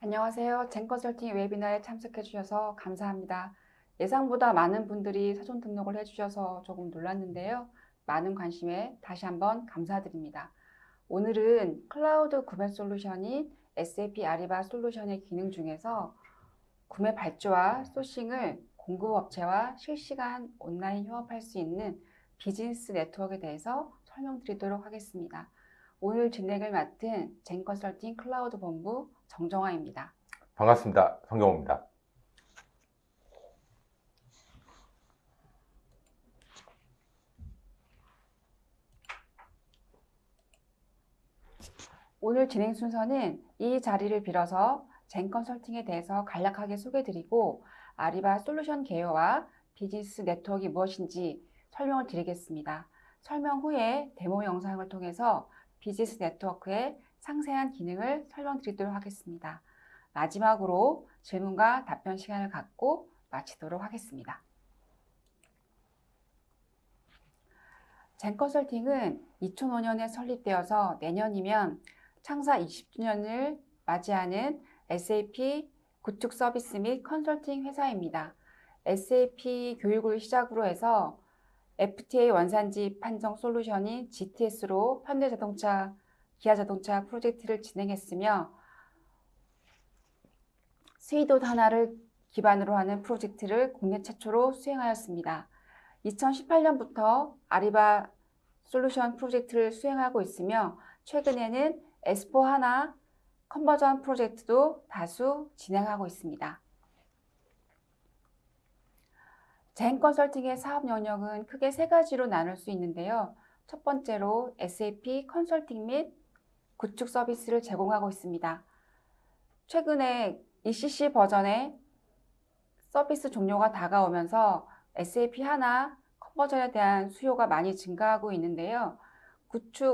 안녕하세요. 젠컨설팅 웨비나에 참석해 주셔서 감사합니다. 예상보다 많은 분들이 사전 등록을 해주셔서 조금 놀랐는데요. 많은 관심에 다시 한번 감사드립니다. 오늘은 클라우드 구매 솔루션인 SAP 아리바 솔루션의 기능 중에서 구매 발주와 소싱을 공급업체와 실시간 온라인 협업할 수 있는 비즈니스 네트워크에 대해서 설명드리도록 하겠습니다. 오늘 진행을 맡은 젠컨설팅 클라우드 본부 정정화입니다. 반갑습니다. 성경호입니다. 오늘 진행 순서는 이 자리를 빌어서 젠컨설팅에 대해서 간략하게 소개드리고 아리바 솔루션 개요와 비즈니스 네트워크가 무엇인지 설명을 드리겠습니다. 설명 후에 데모 영상을 통해서 비즈니스 네트워크의 상세한 기능을 설명드리도록 하겠습니다. 마지막으로 질문과 답변 시간을 갖고 마치도록 하겠습니다. 젠컨설팅은 2005년에 설립되어서 내년이면 창사 20주년을 맞이하는 SAP 구축 서비스 및 컨설팅 회사입니다. SAP 교육을 시작으로 해서 FTA 원산지 판정 솔루션인 GTS로 현대자동차, 기아자동차 프로젝트를 진행했으며 스위봇 하나를 기반으로 하는 프로젝트를 국내 최초로 수행하였습니다. 2018년부터 아리바 솔루션 프로젝트를 수행하고 있으며 최근에는 S4HANA 컨버전 프로젝트도 다수 진행하고 있습니다. 젠컨설팅의 사업 영역은 크게 세 가지로 나눌 수 있는데요. 첫 번째로 SAP 컨설팅 및 구축 서비스를 제공하고 있습니다. 최근에 ECC 버전의 서비스 종료가 다가오면서 SAP 하나 컨버전에 대한 수요가 많이 증가하고 있는데요.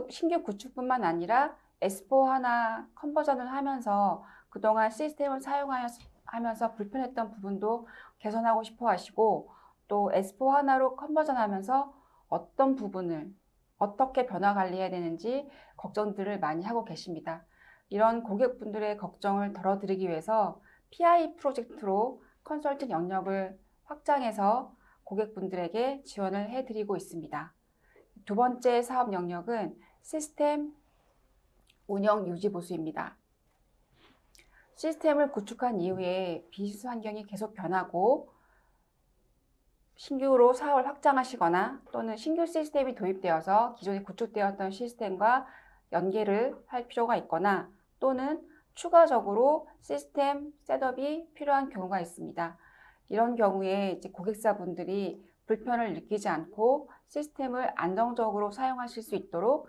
신규 구축뿐만 아니라 S4HANA 컨버전을 하면서 그동안 시스템을 사용하면서 불편했던 부분도 개선하고 싶어 하시고 또 S4HANA로 컨버전하면서 어떤 부분을 어떻게 변화 관리해야 되는지 걱정들을 많이 하고 계십니다. 이런 고객분들의 걱정을 덜어드리기 위해서 PI 프로젝트로 컨설팅 영역을 확장해서 고객분들에게 지원을 해드리고 있습니다. 두 번째 사업 영역은 시스템 운영 유지 보수입니다. 시스템을 구축한 이후에 비즈니스 환경이 계속 변하고 신규로 사업을 확장하시거나 또는 신규 시스템이 도입되어서 기존에 구축되었던 시스템과 연계를 할 필요가 있거나 또는 추가적으로 시스템 셋업이 필요한 경우가 있습니다. 이런 경우에 이제 고객사분들이 불편을 느끼지 않고 시스템을 안정적으로 사용하실 수 있도록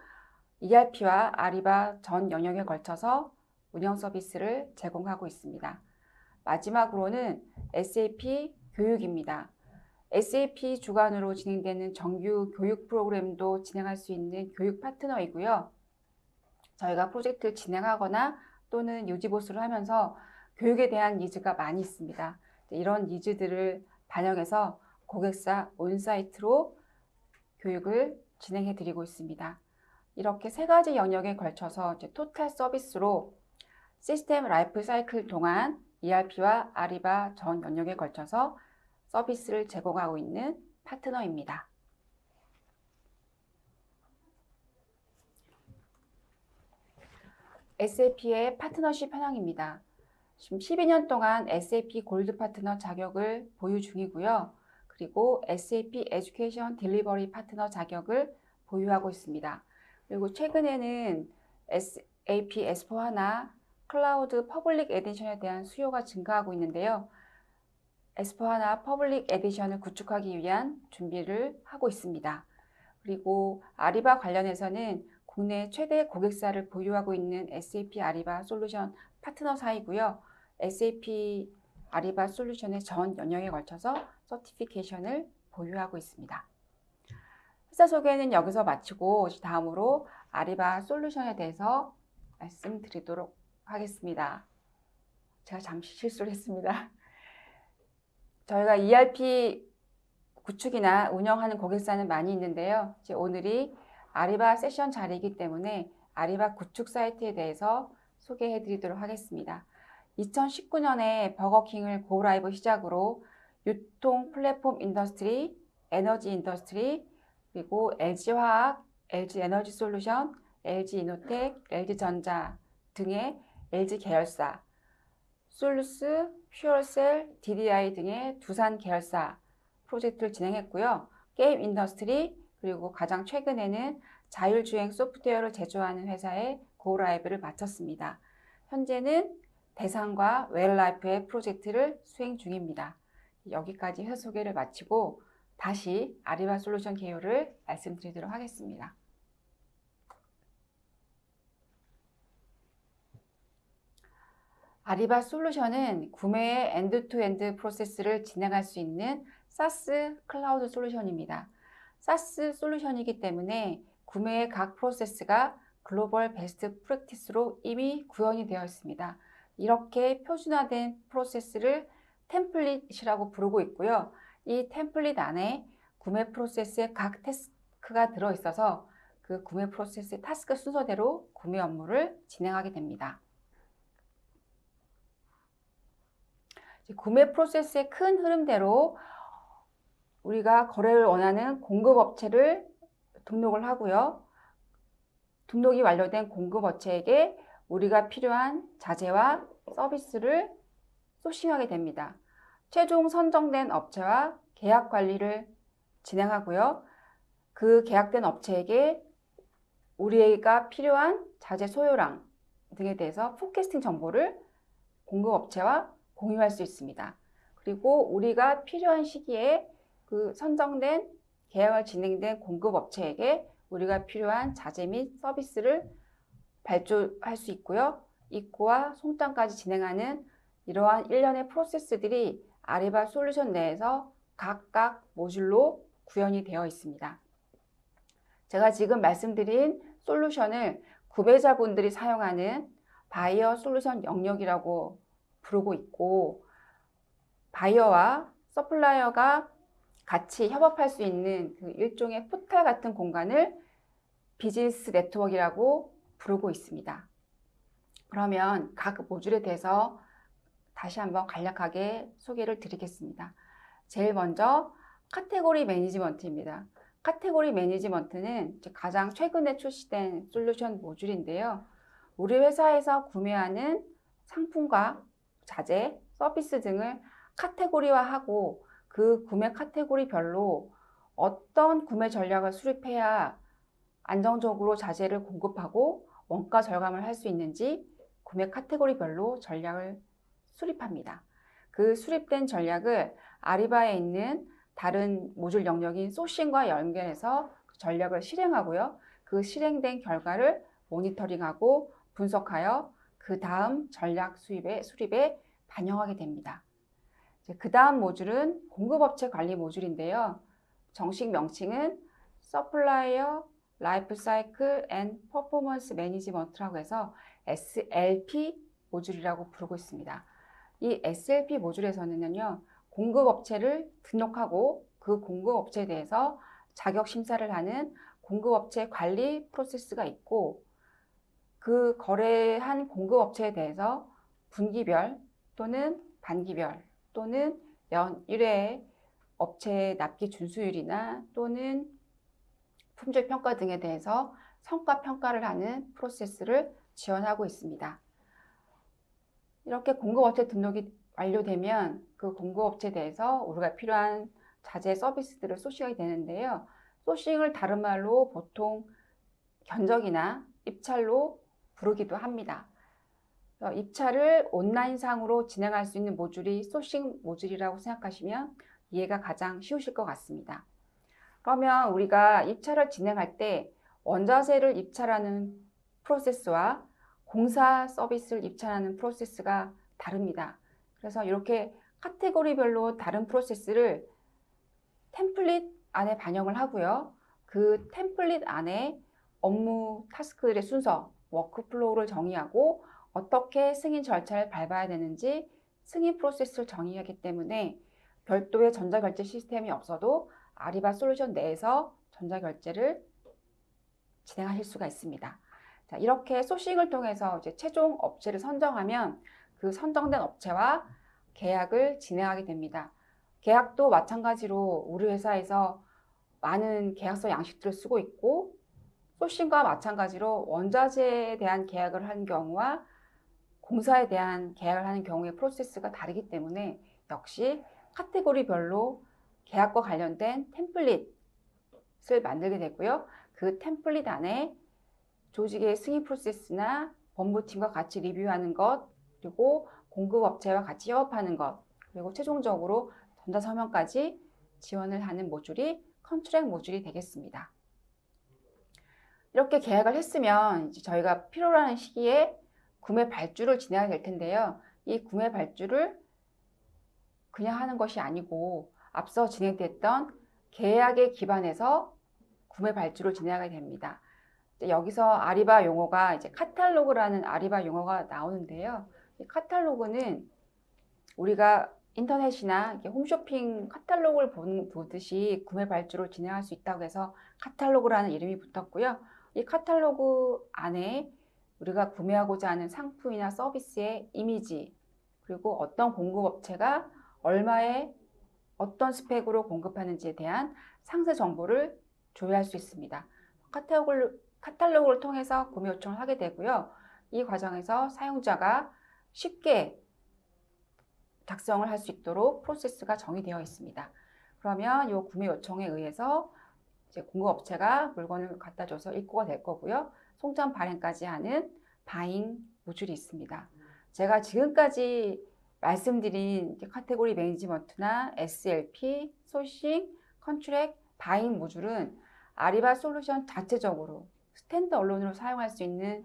ERP와 아리바 전 영역에 걸쳐서 운영 서비스를 제공하고 있습니다. 마지막으로는 SAP 교육입니다. SAP 주관으로 진행되는 정규 교육 프로그램도 진행할 수 있는 교육 파트너이고요. 저희가 프로젝트를 진행하거나 또는 유지보수를 하면서 교육에 대한 니즈가 많이 있습니다. 이런 니즈들을 반영해서 고객사 온사이트로 교육을 진행해 드리고 있습니다. 이렇게 세 가지 영역에 걸쳐서 토탈 서비스로 시스템 라이프 사이클 동안 ERP와 아리바 전 영역에 걸쳐서 서비스를 제공하고 있는 파트너입니다. SAP의 파트너십 현황입니다. 지금 12년 동안 SAP 골드 파트너 자격을 보유 중이고요. 그리고 SAP 에듀케이션 딜리버리 파트너 자격을 보유하고 있습니다. 그리고 최근에는 SAP S4HANA 클라우드 퍼블릭 에디션에 대한 수요가 증가하고 있는데요. S4HANA 퍼블릭 에디션을 구축하기 위한 준비를 하고 있습니다. 그리고 아리바 관련해서는 국내 최대 고객사를 보유하고 있는 SAP 아리바 솔루션 파트너사이고요. SAP 아리바 솔루션의 전 영역에 걸쳐서 서티피케이션을 보유하고 있습니다. 회사 소개는 여기서 마치고 다음으로 아리바 솔루션에 대해서 말씀드리도록 하겠습니다. 제가 잠시 실수를 했습니다. 저희가 ERP 구축이나 운영하는 고객사는 많이 있는데요. 오늘이 아리바 세션 자리이기 때문에 아리바 구축 사이트에 대해서 소개해 드리도록 하겠습니다. 2019년에 버거킹을 고라이브 시작으로 유통 플랫폼 인더스트리, 에너지 인더스트리, 그리고 LG화학, LG에너지솔루션, LG이노텍, LG전자 등의 LG 계열사, 솔루스, 퓨얼셀, DDI 등의 두산 계열사 프로젝트를 진행했고요. 게임 인더스트리, 그리고 가장 최근에는 자율주행 소프트웨어를 제조하는 회사의 고라이브를 마쳤습니다. 현재는 대상과 웰라이프의 프로젝트를 수행 중입니다. 여기까지 회사 소개를 마치고 다시 아리바솔루션 개요를 말씀드리도록 하겠습니다. 아리바솔루션은 구매의 엔드-투-엔드 프로세스를 진행할 수 있는 SaaS 클라우드 솔루션입니다. SaaS 솔루션이기 때문에 구매의 각 프로세스가 글로벌 베스트 프랙티스로 이미 구현이 되어 있습니다. 이렇게 표준화된 프로세스를 템플릿이라고 부르고 있고요. 이 템플릿 안에 구매 프로세스의 각 태스크가 들어있어서 그 구매 프로세스의 타스크 순서대로 구매 업무를 진행하게 됩니다. 구매 프로세스의 큰 흐름대로 우리가 거래를 원하는 공급업체를 등록을 하고요. 등록이 완료된 공급업체에게 우리가 필요한 자재와 서비스를 소싱하게 됩니다. 최종 선정된 업체와 계약 관리를 진행하고요. 그 계약된 업체에게 우리가 필요한 자재 소요량 등에 대해서 포캐스팅 정보를 공급업체와 공유할 수 있습니다. 그리고 우리가 필요한 시기에 그 선정된 계약을 진행된 공급업체에게 우리가 필요한 자재 및 서비스를 발주할 수 있고요. 입고와 송장까지 진행하는 이러한 일련의 프로세스들이 아리바 솔루션 내에서 각각 모듈로 구현이 되어 있습니다. 제가 지금 말씀드린 솔루션을 구매자분들이 사용하는 바이어 솔루션 영역이라고 부르고 있고, 바이어와 서플라이어가 같이 협업할 수 있는 그 일종의 포탈 같은 공간을 비즈니스 네트워크라고 부르고 있습니다. 그러면 각 모듈에 대해서 다시 한번 간략하게 소개를 드리겠습니다. 제일 먼저 카테고리 매니지먼트입니다. 카테고리 매니지먼트는 가장 최근에 출시된 솔루션 모듈인데요. 우리 회사에서 구매하는 상품과 자재, 서비스 등을 카테고리화하고 그 구매 카테고리별로 어떤 구매 전략을 수립해야 안정적으로 자재를 공급하고 원가 절감을 할 수 있는지 구매 카테고리별로 전략을 수립합니다. 그 수립된 전략을 아리바에 있는 다른 모듈 영역인 소싱과 연결해서 그 전략을 실행하고요. 그 실행된 결과를 모니터링하고 분석하여 그 다음 전략 수립에 반영하게 됩니다. 그 다음 모듈은 공급업체 관리 모듈인데요. 정식 명칭은 Supplier Lifecycle and Performance Management라고 해서 SLP 모듈이라고 부르고 있습니다. 이 SLP 모듈에서는요, 공급업체를 등록하고 그 공급업체에 대해서 자격 심사를 하는 공급업체 관리 프로세스가 있고, 그 거래한 공급업체에 대해서 분기별 또는 반기별 또는 연 1회 업체 납기 준수율이나 또는 품질 평가 등에 대해서 성과 평가를 하는 프로세스를 지원하고 있습니다. 이렇게 공급업체 등록이 완료되면 그 공급업체에 대해서 우리가 필요한 자재 서비스들을 소싱하게 되는데요. 소싱을 다른 말로 보통 견적이나 입찰로 부르기도 합니다. 입찰을 온라인상으로 진행할 수 있는 모듈이 소싱 모듈이라고 생각하시면 이해가 가장 쉬우실 것 같습니다. 그러면 우리가 입찰을 진행할 때 원자재를 입찰하는 프로세스와 공사 서비스를 입찰하는 프로세스가 다릅니다. 그래서 이렇게 카테고리별로 다른 프로세스를 템플릿 안에 반영을 하고요. 그 템플릿 안에 업무 타스크들의 순서, 워크플로우를 정의하고 어떻게 승인 절차를 밟아야 되는지 승인 프로세스를 정의하기 때문에 별도의 전자결제 시스템이 없어도 아리바 솔루션 내에서 전자결제를 진행하실 수가 있습니다. 자, 이렇게 소싱을 통해서 이제 최종 업체를 선정하면 그 선정된 업체와 계약을 진행하게 됩니다. 계약도 마찬가지로 우리 회사에서 많은 계약서 양식들을 쓰고 있고, 소싱과 마찬가지로 원자재에 대한 계약을 하는 경우와 공사에 대한 계약을 하는 경우의 프로세스가 다르기 때문에 역시 카테고리별로 계약과 관련된 템플릿을 만들게 되고요. 그 템플릿 안에 조직의 승인 프로세스나 법무팀과 같이 리뷰하는 것, 그리고 공급업체와 같이 협업하는 것, 그리고 최종적으로 전자서명까지 지원을 하는 모듈이 컨트랙 모듈이 되겠습니다. 이렇게 계약을 했으면 이제 저희가 필요로 하는 시기에 구매 발주를 진행하게 될 텐데요. 이 구매 발주를 그냥 하는 것이 아니고 앞서 진행됐던 계약에 기반해서 구매 발주를 진행하게 됩니다. 여기서 아리바 용어가 이제 카탈로그라는 아리바 용어가 나오는데요. 이 카탈로그는 우리가 인터넷이나 홈쇼핑 카탈로그를 보듯이 구매 발주를 진행할 수 있다고 해서 카탈로그라는 이름이 붙었고요. 이 카탈로그 안에 우리가 구매하고자 하는 상품이나 서비스의 이미지, 그리고 어떤 공급업체가 얼마에 어떤 스펙으로 공급하는지에 대한 상세 정보를 조회할 수 있습니다. 카탈로그를 통해서 구매 요청을 하게 되고요. 이 과정에서 사용자가 쉽게 작성을 할 수 있도록 프로세스가 정의되어 있습니다. 그러면 이 구매 요청에 의해서 이제 공급업체가 물건을 갖다 줘서 입고가 될 거고요. 송장 발행까지 하는 바잉 모듈이 있습니다. 제가 지금까지 말씀드린 카테고리 매니지먼트나 SLP, 소싱, 컨트랙, 바잉 모듈은 아리바 솔루션 자체적으로 스탠드얼론으로 사용할 수 있는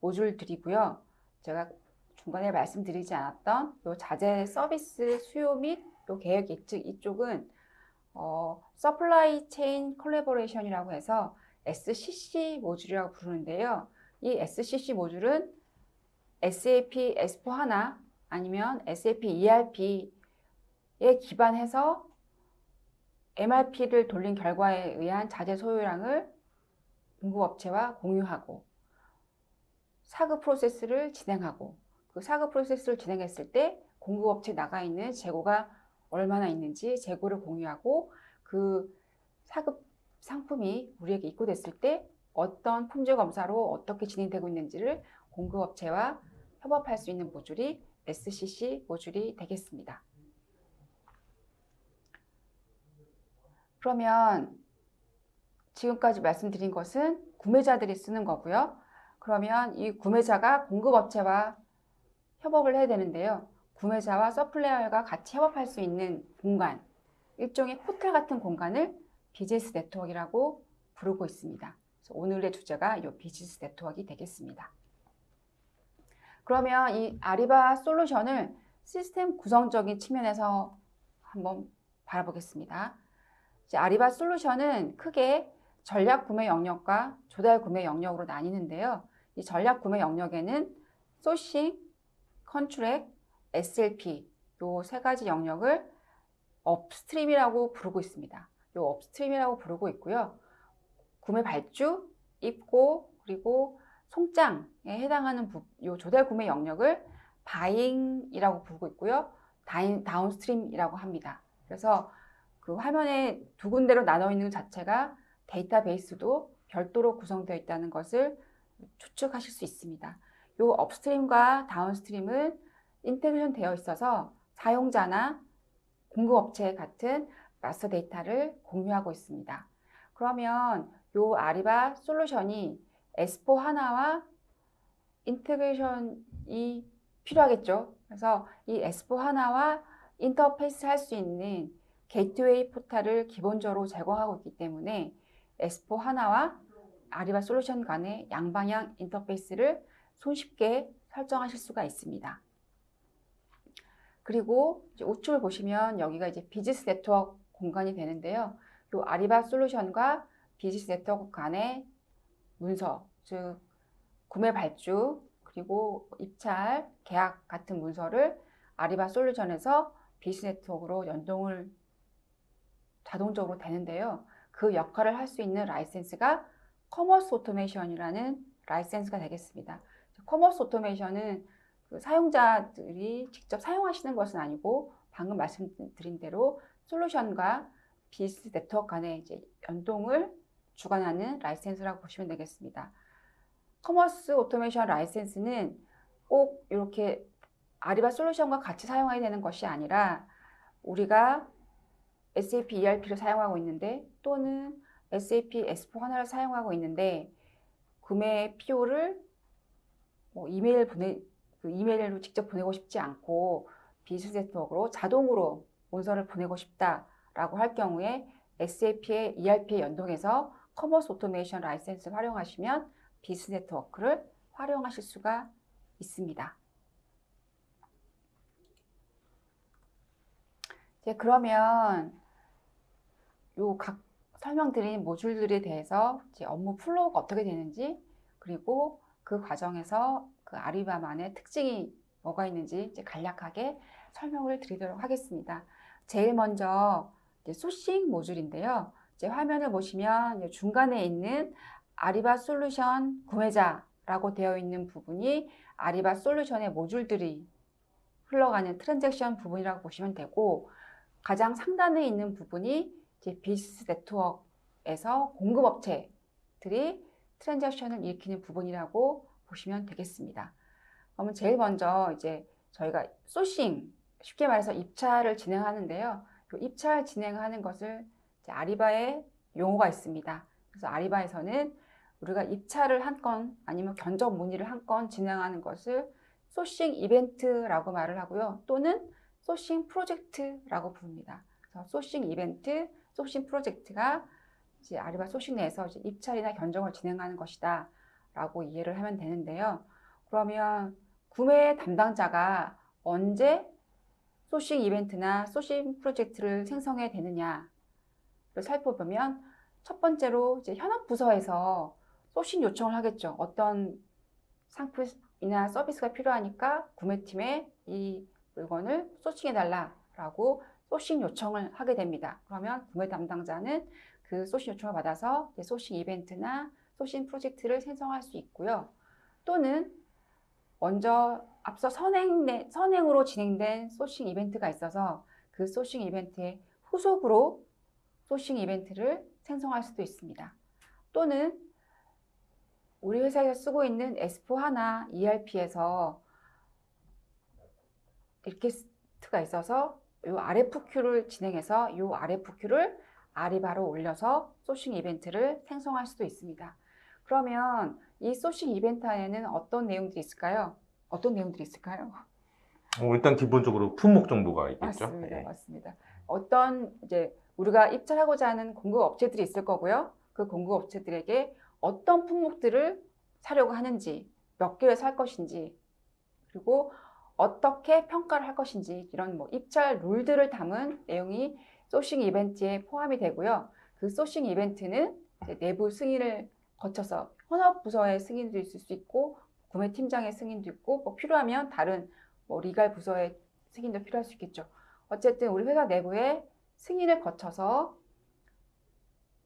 모듈들이고요. 제가 중간에 말씀드리지 않았던 요 자재 서비스 수요 및 요 계획 이쪽은 서플라이 체인 콜래보레이션이라고 해서 SCC 모듈이라고 부르는데요. 이 SCC 모듈은 SAP S/4HANA 아니면 SAP ERP에 기반해서 MRP를 돌린 결과에 의한 자재 소요량을 공급업체와 공유하고 사급 프로세스를 진행하고 그 사급 프로세스를 진행했을 때 공급업체에 나가 있는 재고가 얼마나 있는지 재고를 공유하고 그 사급 상품이 우리에게 입고됐을 때 어떤 품질 검사로 어떻게 진행되고 있는지를 공급업체와 협업할 수 있는 모듈이 SCC 모듈이 되겠습니다. 그러면 지금까지 말씀드린 것은 구매자들이 쓰는 거고요. 그러면 이 구매자가 공급업체와 협업을 해야 되는데요. 구매자와 서플라이어가 같이 협업할 수 있는 공간, 일종의 포털 같은 공간을 비즈니스 네트워크라고 부르고 있습니다. 그래서 오늘의 주제가 이 비즈니스 네트워크가 되겠습니다. 그러면 이 아리바 솔루션을 시스템 구성적인 측면에서 한번 바라보겠습니다. 이제 아리바 솔루션은 크게 전략 구매 영역과 조달 구매 영역으로 나뉘는데요. 이 전략 구매 영역에는 소싱, 컨트랙, SLP 요 세 가지 영역을 업스트림이라고 부르고 있습니다. 요 업스트림이라고 부르고 있고요. 구매 발주, 입고, 그리고 송장에 해당하는 요 조달 구매 영역을 바잉이라고 부르고 있고요. 다운스트림이라고 합니다. 그래서 그 화면에 두 군데로 나눠 있는 자체가 데이터베이스도 별도로 구성되어 있다는 것을 추측하실 수 있습니다. 요 업스트림과 다운스트림은 인테그레이션 되어 있어서 사용자나 공급업체 같은 마스터 데이터를 공유하고 있습니다. 그러면 요 아리바 솔루션이 S/4HANA와 인테그레이션이 필요하겠죠. 그래서 이 S/4HANA와 인터페이스 할 수 있는 게이트웨이 포탈을 기본적으로 제공하고 있기 때문에 S/4HANA와 아리바 솔루션 간의 양방향 인터페이스를 손쉽게 설정하실 수가 있습니다. 그리고 이제 우측을 보시면 여기가 이제 비즈니스 네트워크 공간이 되는데요. 이 아리바 솔루션과 비즈니스 네트워크 간의 문서, 즉 구매 발주, 그리고 입찰, 계약 같은 문서를 아리바 솔루션에서 비즈니스 네트워크로 연동을 자동적으로 되는데요. 그 역할을 할 수 있는 라이센스가 커머스 오토메이션이라는 라이센스가 되겠습니다. 커머스 오토메이션은 그 사용자들이 직접 사용하시는 것은 아니고 방금 말씀드린 대로 솔루션과 비즈니스 네트워크 간의 이제 연동을 주관하는 라이센스라고 보시면 되겠습니다. 커머스 오토메이션 라이센스는 꼭 이렇게 아리바 솔루션과 같이 사용해야 되는 것이 아니라 우리가 SAP ERP를 사용하고 있는데 또는 SAP S/4HANA를 사용하고 있는데 구매 PO를 이메일로 직접 보내고 싶지 않고 비즈니스 네트워크로 자동으로 문서를 보내고 싶다라고 할 경우에 SAP의 ERP에 연동해서 커머스 오토메이션 라이센스를 활용하시면 비즈니스 네트워크를 활용하실 수가 있습니다. 이제 그러면 요 각 설명드린 모듈들에 대해서 이제 업무 플로우가 어떻게 되는지 그리고 그 과정에서 그 아리바만의 특징이 뭐가 있는지 이제 간략하게 설명을 드리도록 하겠습니다. 제일 먼저 이제 소싱 모듈인데요. 이제 화면을 보시면 중간에 있는 아리바 솔루션 구매자라고 되어 있는 부분이 아리바 솔루션의 모듈들이 흘러가는 트랜잭션 부분이라고 보시면 되고 가장 상단에 있는 부분이 이제 비즈니스 네트워크에서 공급업체들이 트랜잭션을 일으키는 부분이라고 보시면 되겠습니다. 그러면 제일 먼저 이제 저희가 소싱, 쉽게 말해서 입찰을 진행하는데요. 이 입찰 진행하는 것을 이제 아리바의 용어가 있습니다. 그래서 아리바에서는 우리가 입찰을 한 건 아니면 견적 문의를 한 건 진행하는 것을 소싱 이벤트라고 말을 하고요. 또는 소싱 프로젝트라고 부릅니다. 그래서 소싱 이벤트, 소싱 프로젝트가 이제 아리바 소싱 내에서 이제 입찰이나 견적을 진행하는 것이다 라고 이해를 하면 되는데요. 그러면 구매 담당자가 언제 소싱 이벤트나 소싱 프로젝트를 생성해야 되느냐를 살펴보면 첫 번째로 이제 현업 부서에서 소싱 요청을 하겠죠. 어떤 상품이나 서비스가 필요하니까 구매팀에 이 물건을 소싱해달라라고 소싱 요청을 하게 됩니다. 그러면 구매 담당자는 그 소싱 요청을 받아서 소싱 이벤트나 소싱 프로젝트를 생성할 수 있고요. 또는 먼저 앞서 선행으로 진행된 소싱 이벤트가 있어서 그 소싱 이벤트의 후속으로 소싱 이벤트를 생성할 수도 있습니다. 또는 우리 회사에서 쓰고 있는 S/4HANA ERP에서 리퀘스트가 있어서 이 RFQ를 진행해서 이 RFQ를 아리바로 올려서 소싱 이벤트를 생성할 수도 있습니다. 그러면 이 소싱 이벤트 안에는 어떤 내용들이 있을까요? 일단 기본적으로 품목 정보가 있겠죠. 맞습니다. 네. 맞습니다. 어떤 이제 우리가 입찰하고자 하는 공급 업체들이 있을 거고요. 그 공급 업체들에게 어떤 품목들을 사려고 하는지, 몇 개를 살 것인지, 그리고 어떻게 평가를 할 것인지 이런 입찰 룰들을 담은 내용이 소싱 이벤트에 포함이 되고요. 그 소싱 이벤트는 이제 내부 승인을 거쳐서 현업 부서의 승인도 있을 수 있고 구매팀장의 승인도 있고 필요하면 다른 리갈 부서의 승인도 필요할 수 있겠죠. 어쨌든 우리 회사 내부에 승인을 거쳐서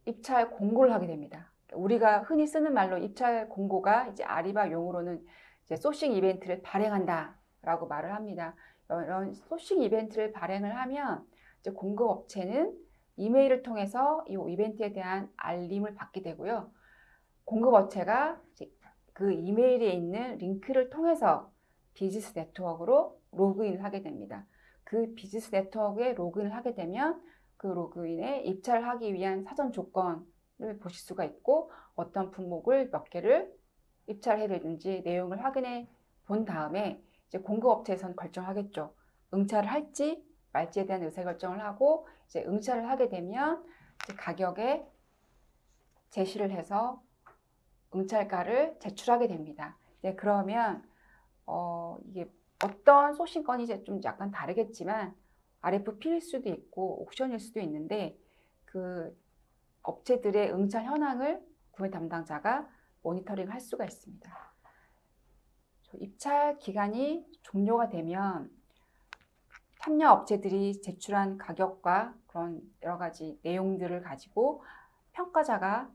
입찰 공고를 하게 됩니다. 우리가 흔히 쓰는 말로 입찰 공고가 이제 아리바 용어로는 이제 소싱 이벤트를 발행한다라고 말을 합니다. 이런 소싱 이벤트를 발행을 하면 이제 공급 업체는 이메일을 통해서 이 이벤트에 대한 알림을 받게 되고요. 공급 업체가 이제 그 이메일에 있는 링크를 통해서 비즈니스 네트워크로 로그인을 하게 됩니다. 그 비즈니스 네트워크에 로그인을 하게 되면 그 로그인에 입찰을 하기 위한 사전 조건을 보실 수가 있고 어떤 품목을 몇 개를 입찰해야 되는지 내용을 확인해 본 다음에 이제 공급업체에서는 결정하겠죠. 응찰을 할지 말지에 대한 의사결정을 하고 이제 응찰을 하게 되면 이제 가격에 제시를 해서 응찰가를 제출하게 됩니다. 이제 그러면 이게 어떤 소싱 건이 이제 좀 약간 다르겠지만 RFP일 수도 있고 옥션일 수도 있는데 그 업체들의 응찰 현황을 구매 담당자가 모니터링 할 수가 있습니다. 입찰 기간이 종료가 되면 참여 업체들이 제출한 가격과 그런 여러 가지 내용들을 가지고 평가자가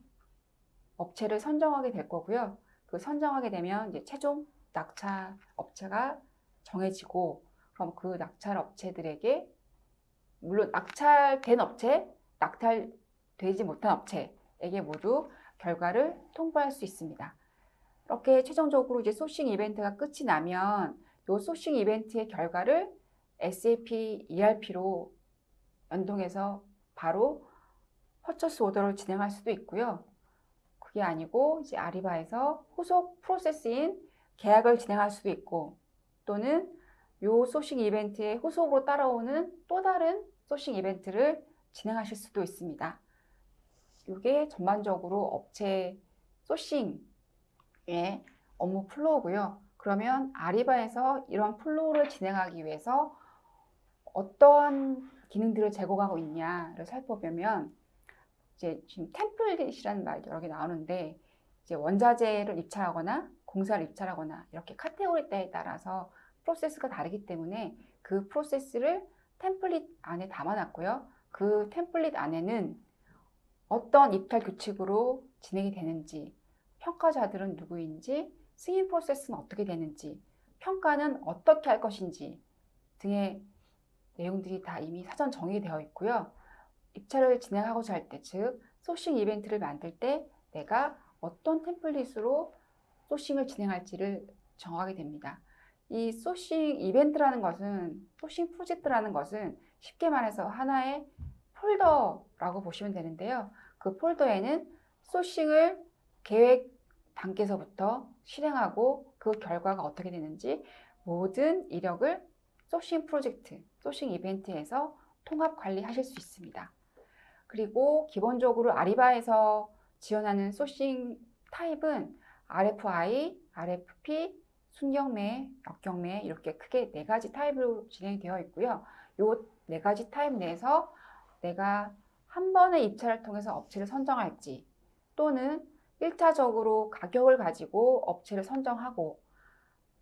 업체를 선정하게 될 거고요. 그 선정하게 되면 이제 최종 낙찰 업체가 정해지고 그럼 그 낙찰 업체들에게 물론 낙찰된 업체, 낙찰되지 못한 업체에게 모두 결과를 통보할 수 있습니다. 이렇게 최종적으로 이제 소싱 이벤트가 끝이 나면 이 소싱 이벤트의 결과를 SAP ERP로 연동해서 바로 퍼처스 오더를 진행할 수도 있고요. 그게 아니고 이제 아리바에서 후속 프로세스인 계약을 진행할 수도 있고 또는 요 소싱 이벤트의 후속으로 따라오는 또 다른 소싱 이벤트를 진행하실 수도 있습니다. 이게 전반적으로 업체 소싱의 업무 플로우고요. 그러면 아리바에서 이런 플로우를 진행하기 위해서 어떠한 기능들을 제공하고 있냐를 살펴보면 이제 지금 템플릿이라는 말 여러 개 나오는데 이제 원자재를 입찰하거나 공사를 입찰하거나 이렇게 카테고리에 따라서 프로세스가 다르기 때문에 그 프로세스를 템플릿 안에 담아놨고요. 그 템플릿 안에는 어떤 입찰 규칙으로 진행이 되는지, 평가자들은 누구인지, 승인 프로세스는 어떻게 되는지, 평가는 어떻게 할 것인지 등의 내용들이 다 이미 사전 정의되어 있고요. 입찰을 진행하고자 할 때, 즉 소싱 이벤트를 만들 때 내가 어떤 템플릿으로 소싱을 진행할지를 정하게 됩니다. 이 소싱 이벤트라는 것은, 소싱 프로젝트라는 것은 쉽게 말해서 하나의 폴더라고 보시면 되는데요. 그 폴더에는 소싱을 계획 단계에서부터 실행하고 그 결과가 어떻게 되는지 모든 이력을 소싱 프로젝트, 소싱 이벤트에서 통합 관리하실 수 있습니다. 그리고 기본적으로 아리바에서 지원하는 소싱 타입은 RFI, RFP, 순경매, 역경매 이렇게 크게 4가지 타입으로 진행되어 있고요. 이 4가지 타입 내에서 내가 한 번의 입찰을 통해서 업체를 선정할지 또는 1차적으로 가격을 가지고 업체를 선정하고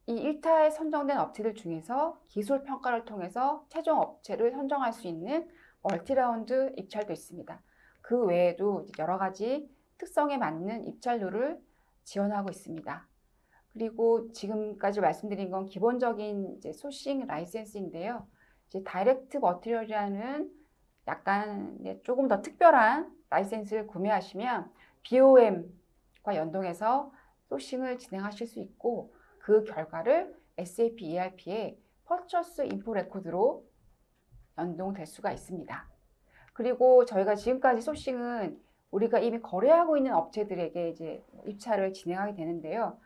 이 1차에 선정된 업체들 중에서 기술 평가를 통해서 최종 업체를 선정할 수 있는 멀티라운드 입찰도 있습니다. 그 외에도 여러 가지 특성에 맞는 입찰료를 지원하고 있습니다. 그리고 지금까지 말씀드린 건 기본적인 이제 소싱 라이센스인데요. 이제 다이렉트 머티리얼이라는 약간 조금 더 특별한 라이센스를 구매하시면 BOM과 연동해서 소싱을 진행하실 수 있고 그 결과를 SAP ERP에 퍼처스 인포 레코드로 연동될 수가 있습니다. 그리고 저희가 지금까지 소싱은 우리가 이미 거래하고 있는 업체들에게 이제 입찰을 진행하게 되는데요.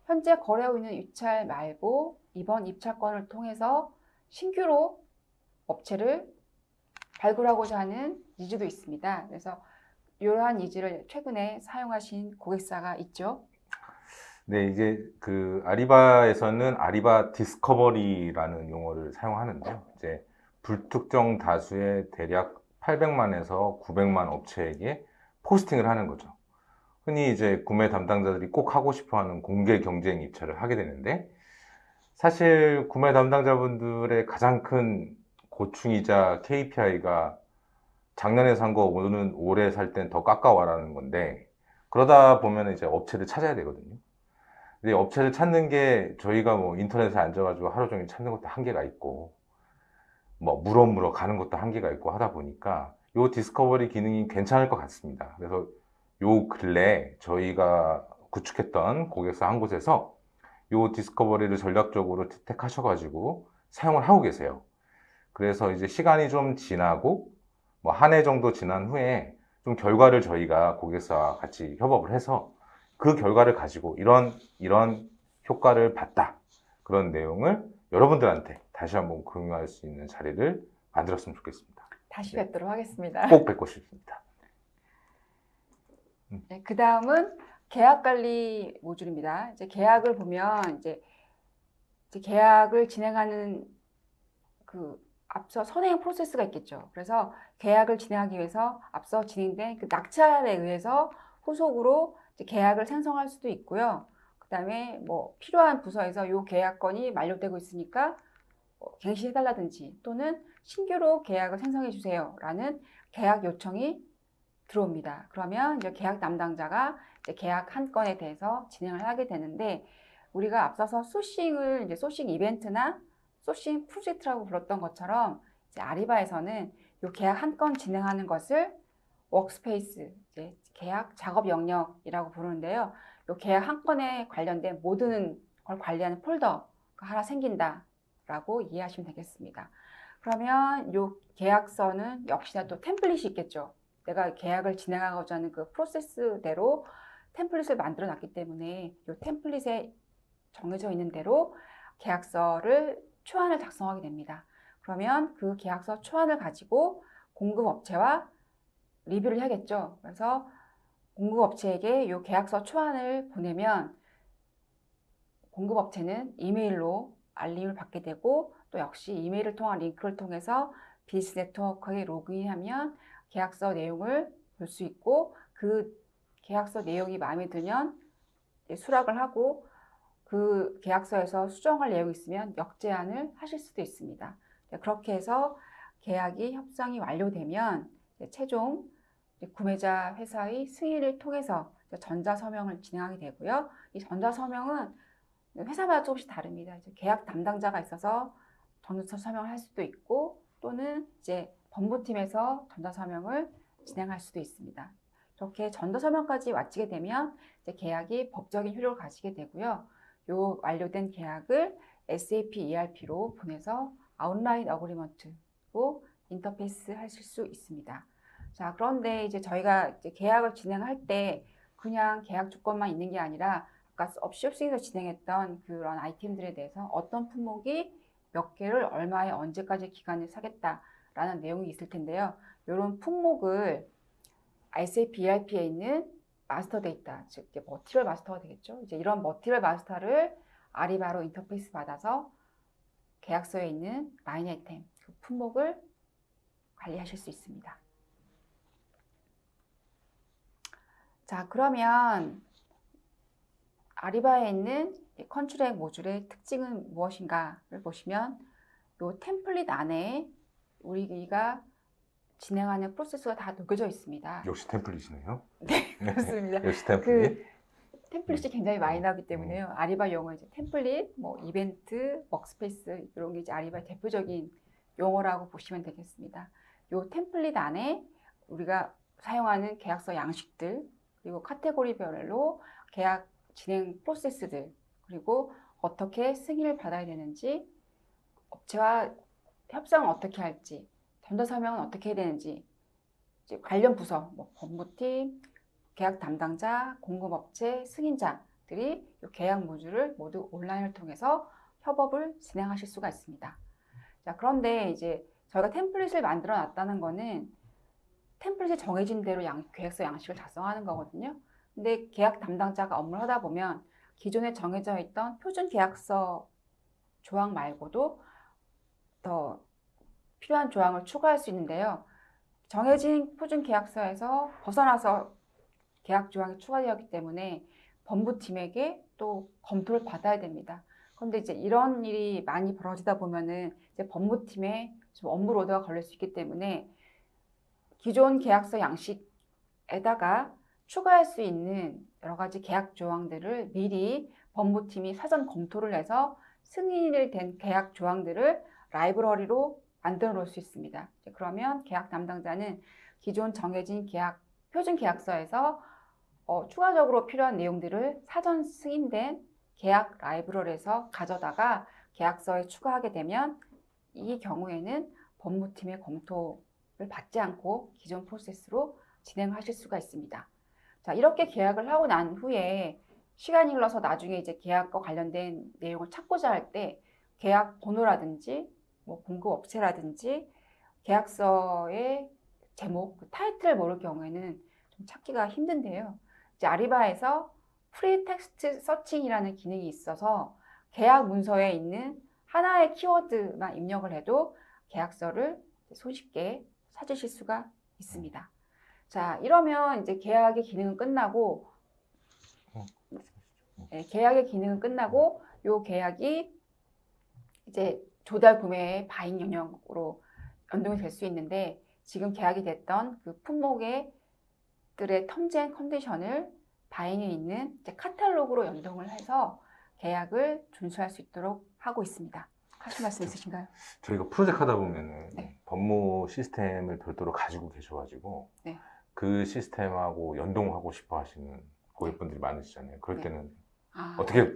현재 거래하고 있는 입찰 말고 이번 입찰권을 통해서 신규로 업체를 발굴하고자 하는 니즈도 있습니다. 그래서 이러한 니즈를 최근에 사용하신 고객사가 있죠. 네, 이제 그 아리바에서는 아리바 디스커버리라는 용어를 사용하는데요. 이제 불특정 다수의 대략 800만에서 900만 업체에게 포스팅을 하는 거죠. 흔히 이제 구매 담당자들이 꼭 하고 싶어 하는 공개 경쟁 입찰을 하게 되는데, 사실 구매 담당자분들의 가장 큰 고충이자 KPI가 작년에 산 거 오늘 올해 살 땐 더 깎아와라는 건데, 그러다 보면 이제 업체를 찾아야 되거든요. 근데 업체를 찾는 게 저희가 뭐 인터넷에 앉아가지고 하루 종일 찾는 것도 한계가 있고, 뭐 물어물어 가는 것도 한계가 있고 하다 보니까 요 디스커버리 기능이 괜찮을 것 같습니다. 그래서 요 근래 저희가 구축했던 고객사 한 곳에서 요 디스커버리를 전략적으로 택하셔가지고 사용을 하고 계세요. 그래서 이제 시간이 좀 지나고 뭐 한 해 정도 지난 후에 좀 결과를 저희가 고객사와 같이 협업을 해서 그 결과를 가지고 이런 효과를 봤다. 그런 내용을 여러분들한테 다시 한번 공유할 수 있는 자리를 만들었으면 좋겠습니다. 다시 뵙도록 하겠습니다. 꼭 뵙고 싶습니다. 네, 그 다음은 계약 관리 모듈입니다. 이제 계약을 보면 이제 계약을 진행하는 그 앞서 선행 프로세스가 있겠죠. 그래서 계약을 진행하기 위해서 앞서 진행된 그 낙찰에 의해서 후속으로 이제 계약을 생성할 수도 있고요. 그 다음에 뭐 필요한 부서에서 이 계약건이 만료되고 있으니까 갱신해달라든지 또는 신규로 계약을 생성해 주세요 라는 계약 요청이 들어옵니다. 그러면 이제 계약 담당자가 이제 계약 한 건에 대해서 진행을 하게 되는데 우리가 앞서서 소싱을 이제 소싱 이벤트나 소싱 프로젝트라고 불렀던 것처럼 이제 아리바에서는 이 계약 한 건 진행하는 것을 워크스페이스, 이제 계약 작업 영역이라고 부르는데요. 이 계약 한 건에 관련된 모든 걸 관리하는 폴더가 하나 생긴다라고 이해하시면 되겠습니다. 그러면 이 계약서는 역시나 또 템플릿이 있겠죠. 내가 계약을 진행하고자 하는 그 프로세스대로 템플릿을 만들어 놨기 때문에 이 템플릿에 정해져 있는 대로 계약서를 초안을 작성하게 됩니다. 그러면 그 계약서 초안을 가지고 공급업체와 리뷰를 해야겠죠. 그래서 공급업체에게 이 계약서 초안을 보내면 공급업체는 이메일로 알림을 받게 되고 또 역시 이메일을 통한 링크를 통해서 비즈니스 네트워크에 로그인하면 계약서 내용을 볼 수 있고 그 계약서 내용이 마음에 들면 수락을 하고 그 계약서에서 수정할 내용이 있으면 역제안을 하실 수도 있습니다. 그렇게 해서 계약이 협상이 완료되면 최종 구매자 회사의 승인을 통해서 전자서명을 진행하게 되고요. 이 전자서명은 회사마다 조금씩 다릅니다. 계약 담당자가 있어서 전자서명을 할 수도 있고 또는 이제 법무팀에서 전자서명을 진행할 수도 있습니다. 이렇게 전자서명까지 마치게 되면 이제 계약이 법적인 효력을 가지게 되고요. 이 완료된 계약을 SAP ERP로 보내서 온라인 어그리먼트로 인터페이스 하실 수 있습니다. 자, 그런데 이제 저희가 이제 계약을 진행할 때 그냥 계약 조건만 있는 게 아니라 아까 업시옵싱에서 진행했던 그런 아이템들에 대해서 어떤 품목이 몇 개를 얼마에 언제까지 기간을 사겠다라는 내용이 있을 텐데요. 이런 품목을 SAP ERP에 있는 마스터 데이터, 즉 머티리얼 마스터가 되겠죠. 이제 이런 머티리얼 마스터를 아리바로 인터페이스 받아서 계약서에 있는 라인 아이템, 그 품목을 관리하실 수 있습니다. 자, 그러면 아리바에 있는 컨트랙 모듈의 특징은 무엇인가를 보시면 이 템플릿 안에 우리가 진행하는 프로세스가 다 녹여져 있습니다. 역시 템플릿이네요. 네, 그렇습니다. 역시 템플릿. 템플릿이 굉장히 많이 나오기 때문에요. 아리바 용어 이제 템플릿, 뭐 이벤트, 워크스페이스 이런 게 이제 아리바의 대표적인 용어라고 보시면 되겠습니다. 이 템플릿 안에 우리가 사용하는 계약서 양식들 그리고 카테고리별로 계약 진행 프로세스들 그리고 어떻게 승인을 받아야 되는지 업체와 협상을 어떻게 할지 전자서명은 어떻게 해야 되는지 관련 부서, 뭐 법무팀, 계약 담당자, 공급업체, 승인자들이 이 계약 모듈을 모두 온라인을 통해서 협업을 진행하실 수가 있습니다. 자, 그런데 이제 저희가 템플릿을 만들어 놨다는 거는 템플릿이 정해진 대로 계약서 양식을 작성하는 거거든요. 근데 계약 담당자가 업무를 하다 보면 기존에 정해져 있던 표준 계약서 조항 말고도 더 필요한 조항을 추가할 수 있는데요. 정해진 표준 계약서에서 벗어나서 계약 조항이 추가되었기 때문에 법무팀에게 또 검토를 받아야 됩니다. 그런데 이제 이런 일이 많이 벌어지다 보면은 이제 법무팀에 좀 업무 로드가 걸릴 수 있기 때문에 기존 계약서 양식에다가 추가할 수 있는 여러 가지 계약 조항들을 미리 법무팀이 사전 검토를 해서 승인이 된 계약 조항들을 라이브러리로 만들어 놓을 수 있습니다. 그러면 계약 담당자는 기존 정해진 표준 계약서에서 추가적으로 필요한 내용들을 사전 승인된 계약 라이브러리에서 가져다가 계약서에 추가하게 되면 이 경우에는 법무팀의 검토를 받지 않고 기존 프로세스로 진행하실 수가 있습니다. 자, 이렇게 계약을 하고 난 후에 시간이 흘러서 나중에 이제 계약과 관련된 내용을 찾고자 할 때 계약 번호라든지 뭐 공급 업체라든지 계약서의 제목, 타이틀을 모를 경우에는 좀 찾기가 힘든데요. 이제 아리바에서 프리 텍스트 서칭이라는 기능이 있어서 계약 문서에 있는 하나의 키워드만 입력을 해도 계약서를 손쉽게 찾으실 수가 있습니다. 자, 이러면 이제 계약의 기능은 끝나고, 계약의 기능은 끝나고, 요 계약이 이제 조달 구매의 바잉 영역으로 연동이 될 수 있는데, 지금 계약이 됐던 그 품목의 들의 텀즈 앤 컨디션을 바잉에 있는 이제 카탈로그로 연동을 해서 계약을 준수할 수 있도록 하고 있습니다. 하실 말씀 있으신가요? 저희가 프로젝트 하다 보면은 네. 법무 시스템을 별도로 가지고 계셔가지고 네. 그 시스템하고 연동하고 싶어 하시는 고객분들이 많으시잖아요. 그럴 네. 때는 아, 어떻게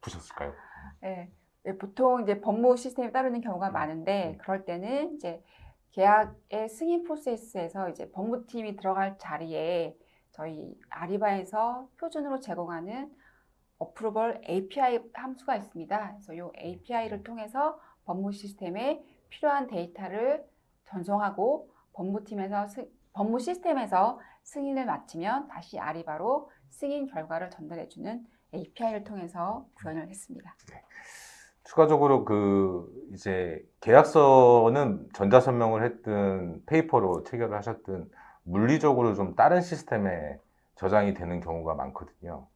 푸셨을까요? 네. 네, 보통 이제 법무 시스템이 따르는 경우가 많은데 그럴 때는 이제 계약의 승인 프로세스에서 이제 법무팀이 들어갈 자리에 저희 아리바에서 표준으로 제공하는 어프로벌 API 함수가 있습니다. 그래서 이 API를 통해서 법무 시스템에 필요한 데이터를 전송하고 법무 시스템에서 승인을 마치면 다시 아리바로 승인 결과를 전달해주는 API를 통해서 구현을 했습니다. 추가적으로 이제 계약서는 전자서명을 했든 페이퍼로 체결을 하셨든 물리적으로 좀 다른 시스템에 저장이 되는 경우가 많거든요.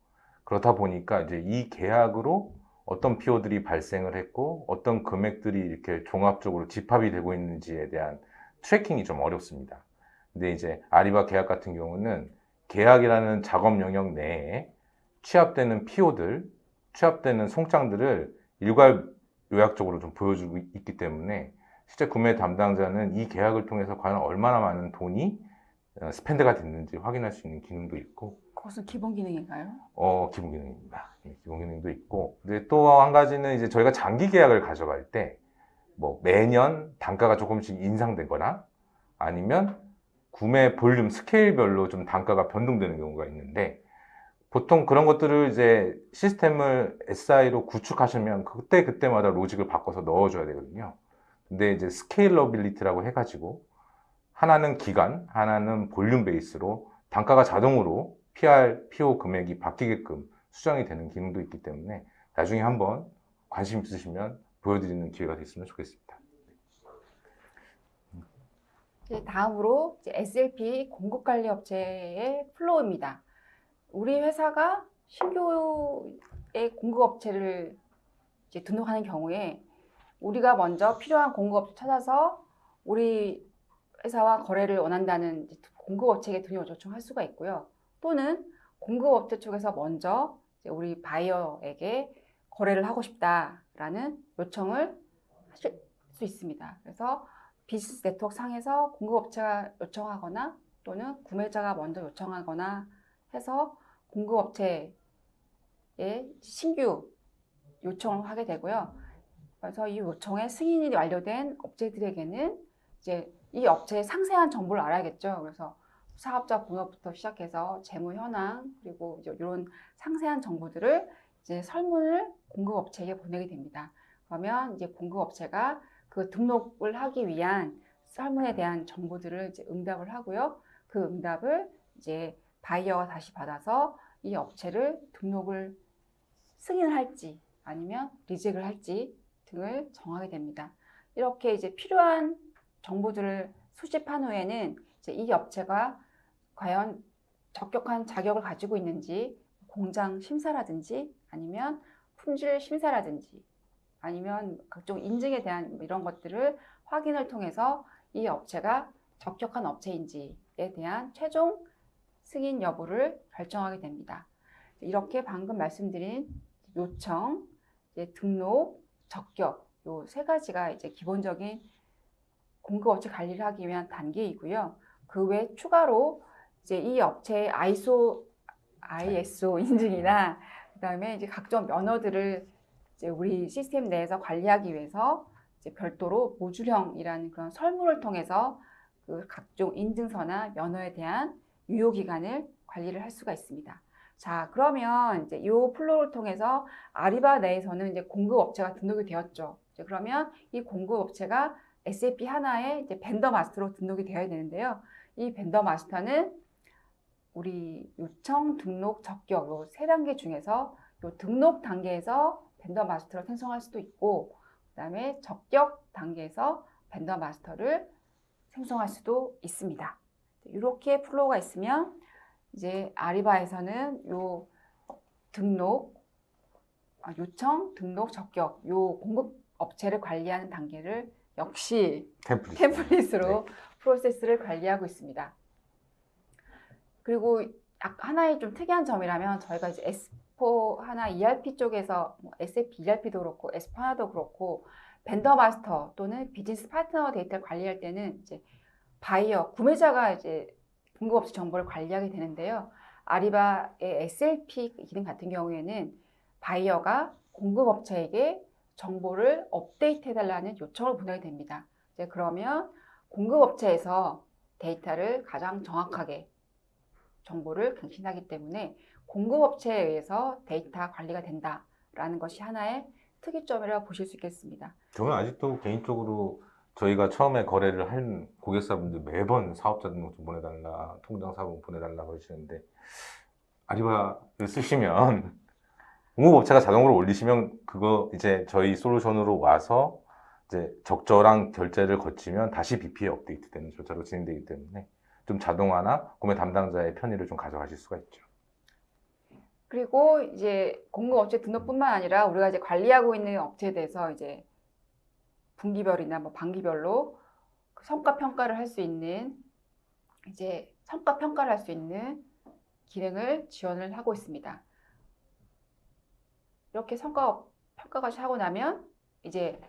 그렇다 보니까 이제 이 계약으로 어떤 PO들이 발생을 했고 어떤 금액들이 이렇게 종합적으로 집합이 되고 있는지에 대한 트래킹이 좀 어렵습니다. 근데 이제 아리바 계약 같은 경우는 계약이라는 작업 영역 내에 취합되는 PO들, 취합되는 송장들을 일괄 요약적으로 좀 보여주고 있기 때문에 실제 구매 담당자는 이 계약을 통해서 과연 얼마나 많은 돈이 스펜드가 됐는지 확인할 수 있는 기능도 있고. 그것은 기본 기능인가요? 기본 기능입니다. 기본 기능도 있고. 근데 또 한 가지는 이제 저희가 장기 계약을 가져갈 때 뭐 매년 단가가 조금씩 인상되거나 아니면 구매 볼륨 스케일별로 좀 단가가 변동되는 경우가 있는데 보통 그런 것들을 이제 시스템을 SI로 구축하시면 그때마다 로직을 바꿔서 넣어줘야 되거든요. 근데 이제 스케일러빌리티라고 해가지고 하나는 기간, 하나는 볼륨 베이스로 단가가 자동으로 PO 금액이 바뀌게끔 수정이 되는 기능도 있기 때문에 나중에 한번 관심 있으시면 보여드리는 기회가 됐으면 좋겠습니다. 이제 다음으로 이제 SLP 공급관리업체의 플로우입니다. 우리 회사가 신규의 공급업체를 이제 등록하는 경우에 우리가 먼저 필요한 공급업체 찾아서 우리 회사와 거래를 원한다는 공급업체에게 등록 요청할 수가 있고요. 또는 공급업체 쪽에서 먼저 이제 우리 바이어에게 거래를 하고 싶다라는 요청을 하실 수 있습니다. 그래서 비즈니스 네트워크 상에서 공급업체가 요청하거나 또는 구매자가 먼저 요청하거나 해서 공급업체에 신규 요청을 하게 되고요. 그래서 이 요청에 승인이 완료된 업체들에게는 이제 이 업체의 상세한 정보를 알아야겠죠. 그래서 사업자 번호부터 시작해서 재무 현황 그리고 이제 이런 상세한 정보들을 이제 설문을 공급업체에게 보내게 됩니다. 그러면 이제 공급업체가 그 등록을 하기 위한 설문에 대한 정보들을 이제 응답을 하고요. 그 응답을 이제 바이어가 다시 받아서 이 업체를 등록을 승인을 할지 아니면 리젝을 할지 등을 정하게 됩니다. 이렇게 이제 필요한 정보들을 수집한 후에는 이제 이 업체가 과연 적격한 자격을 가지고 있는지 공장 심사라든지 아니면 품질 심사라든지 아니면 각종 인증에 대한 이런 것들을 확인을 통해서 이 업체가 적격한 업체인지에 대한 최종 승인 여부를 결정하게 됩니다. 이렇게 방금 말씀드린 요청, 등록, 적격 요 세 가지가 이제 기본적인 공급업체 관리를 하기 위한 단계이고요. 그 외 추가로 이제 이 업체의 ISO 인증이나 그다음에 이제 각종 면허들을 이제 우리 시스템 내에서 관리하기 위해서 이제 별도로 모듈형이라는 그런 설문을 통해서 그 각종 인증서나 면허에 대한 유효 기간을 관리를 할 수가 있습니다. 자, 그러면 이제 이 플로우를 통해서 아리바 내에서는 이제 공급업체가 등록이 되었죠. 이제 그러면 이 공급업체가 SAP 하나의 이제 벤더 마스터로 등록이 되어야 되는데요. 이 벤더 마스터는 우리 요청, 등록, 적격 요 세 단계 중에서 요 등록 단계에서 벤더 마스터를 생성할 수도 있고 그다음에 적격 단계에서 벤더 마스터를 생성할 수도 있습니다. 이렇게 플로우가 있으면 이제 아리바에서는 요 요청, 등록, 적격 요 공급 업체를 관리하는 단계를 역시 템플릿으로 네. 프로세스를 관리하고 있습니다. 그리고 하나의 좀 특이한 점이라면 저희가 이제 S4하나 ERP 쪽에서 뭐 SAP ERP도 그렇고 S4하나도 그렇고 벤더 마스터 또는 비즈니스 파트너 데이터를 관리할 때는 이제 바이어, 구매자가 이제 공급업체 정보를 관리하게 되는데요. 아리바의 SLP 기능 같은 경우에는 바이어가 공급업체에게 정보를 업데이트해달라는 요청을 보내게 됩니다. 이제 그러면 공급업체에서 데이터를 가장 정확하게 정보를 갱신하기 때문에 공급업체에 의해서 데이터 관리가 된다라는 것이 하나의 특이점이라고 보실 수 있겠습니다. 저는 아직도 개인적으로 저희가 처음에 거래를 한 고객사분들 매번 사업자 등록증 보내달라, 통장 사본 보내달라 그러시는데 아리바를 쓰시면 공급업체가 자동으로 올리시면 그거 이제 저희 솔루션으로 와서 이제 적절한 결제를 거치면 다시 BP에 업데이트되는 절차로 진행되기 때문에 좀 자동화나 구매 담당자의 편의를 좀 가져가실 수가 있죠. 그리고 이제 공급업체 등록뿐만 아니라 우리가 이제 관리하고 있는 업체에 대해서 이제 분기별이나 뭐 반기별로 그 성과 평가를 할 수 있는 이제 성과 평가를 할 수 있는 기능을 지원을 하고 있습니다. 이렇게 성과 평가가 하고 나면 이제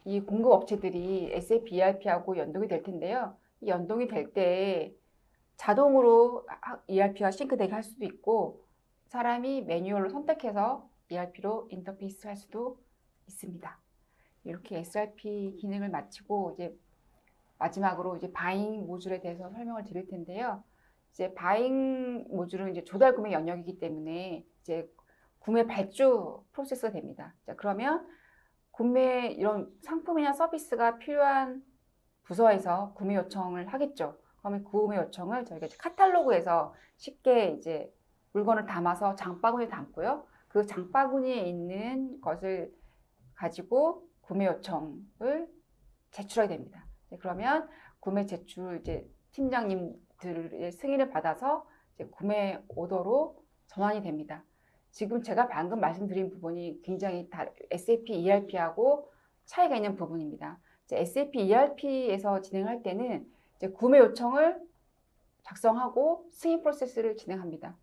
이 공급 업체들이 SAP ERP하고 연동이 될 텐데요. 이 연동이 될 때 자동으로 ERP와 싱크되게 할 수도 있고 사람이 매뉴얼로 선택해서 ERP로 인터페이스 할 수도 있습니다. 이렇게 SRP 기능을 마치고 이제 마지막으로 이제 바잉 모듈에 대해서 설명을 드릴 텐데요. 이제 바잉 모듈은 이제 조달 구매 영역이기 때문에 이제 구매 발주 프로세스가 됩니다. 자, 그러면 구매 이런 상품이나 서비스가 필요한 부서에서 구매 요청을 하겠죠. 그러면 그 구매 요청을 저희가 이제 카탈로그에서 쉽게 이제 물건을 담아서 장바구니에 담고요. 그 장바구니에 있는 것을 가지고 구매 요청을 제출하게 됩니다. 그러면 구매 제출 이제 팀장님들의 승인을 받아서 이제 구매 오더로 전환이 됩니다. 지금 제가 방금 말씀드린 부분이 굉장히 SAP ERP하고 차이가 있는 부분입니다. 이제 SAP ERP에서 진행할 때는 이제 구매 요청을 작성하고 승인 프로세스를 진행합니다.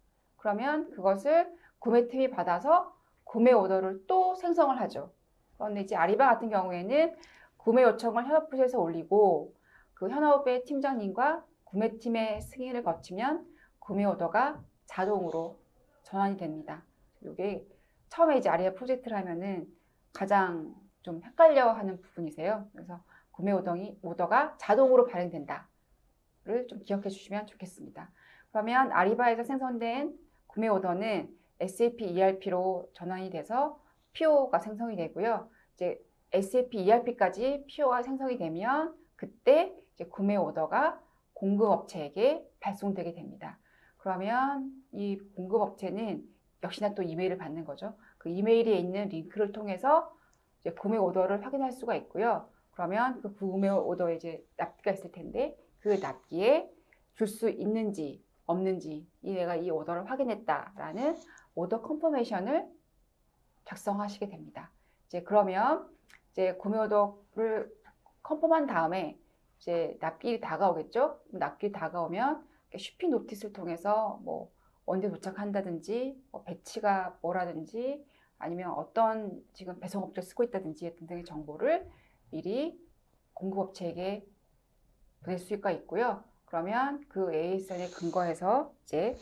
그러면 그것을 구매팀이 받아서 구매 오더를 또 생성을 하죠. 그런데 이제 아리바 같은 경우에는 구매 요청을 현업부서에서 올리고 그 현업의 팀장님과 구매팀의 승인을 거치면 구매 오더가 자동으로 전환이 됩니다. 이게 처음에 이제 아리바 프로젝트를 하면은 가장 좀 헷갈려하는 부분이세요. 그래서 구매 오더가 자동으로 발행된다를 좀 기억해 주시면 좋겠습니다. 그러면 아리바에서 생성된 구매 오더는 SAP ERP로 전환이 돼서 PO가 생성이 되고요. 이제 SAP ERP까지 PO가 생성이 되면 그때 이제 구매 오더가 공급업체에게 발송되게 됩니다. 그러면 이 공급업체는 역시나 또 이메일을 받는 거죠. 그 이메일에 있는 링크를 통해서 이제 구매 오더를 확인할 수가 있고요. 그러면 그 구매 오더에 이제 납기가 있을 텐데 그 납기에 줄 수 있는지 없는지 내가 이 오더를 확인했다라는 오더 컨퍼메이션을 작성하시게 됩니다. 이제 그러면 이제 구매 오더를 컨펌한 다음에 이제 납기일이 다가오겠죠? 납기일이 다가오면 쇼핑 노티스를 통해서 뭐 언제 도착한다든지 뭐 배치가 뭐라든지 아니면 어떤 지금 배송업체를 쓰고 있다든지 등등의 정보를 미리 공급업체에게 보낼 수가 있고요. 그러면 그 ASN에 근거해서 이제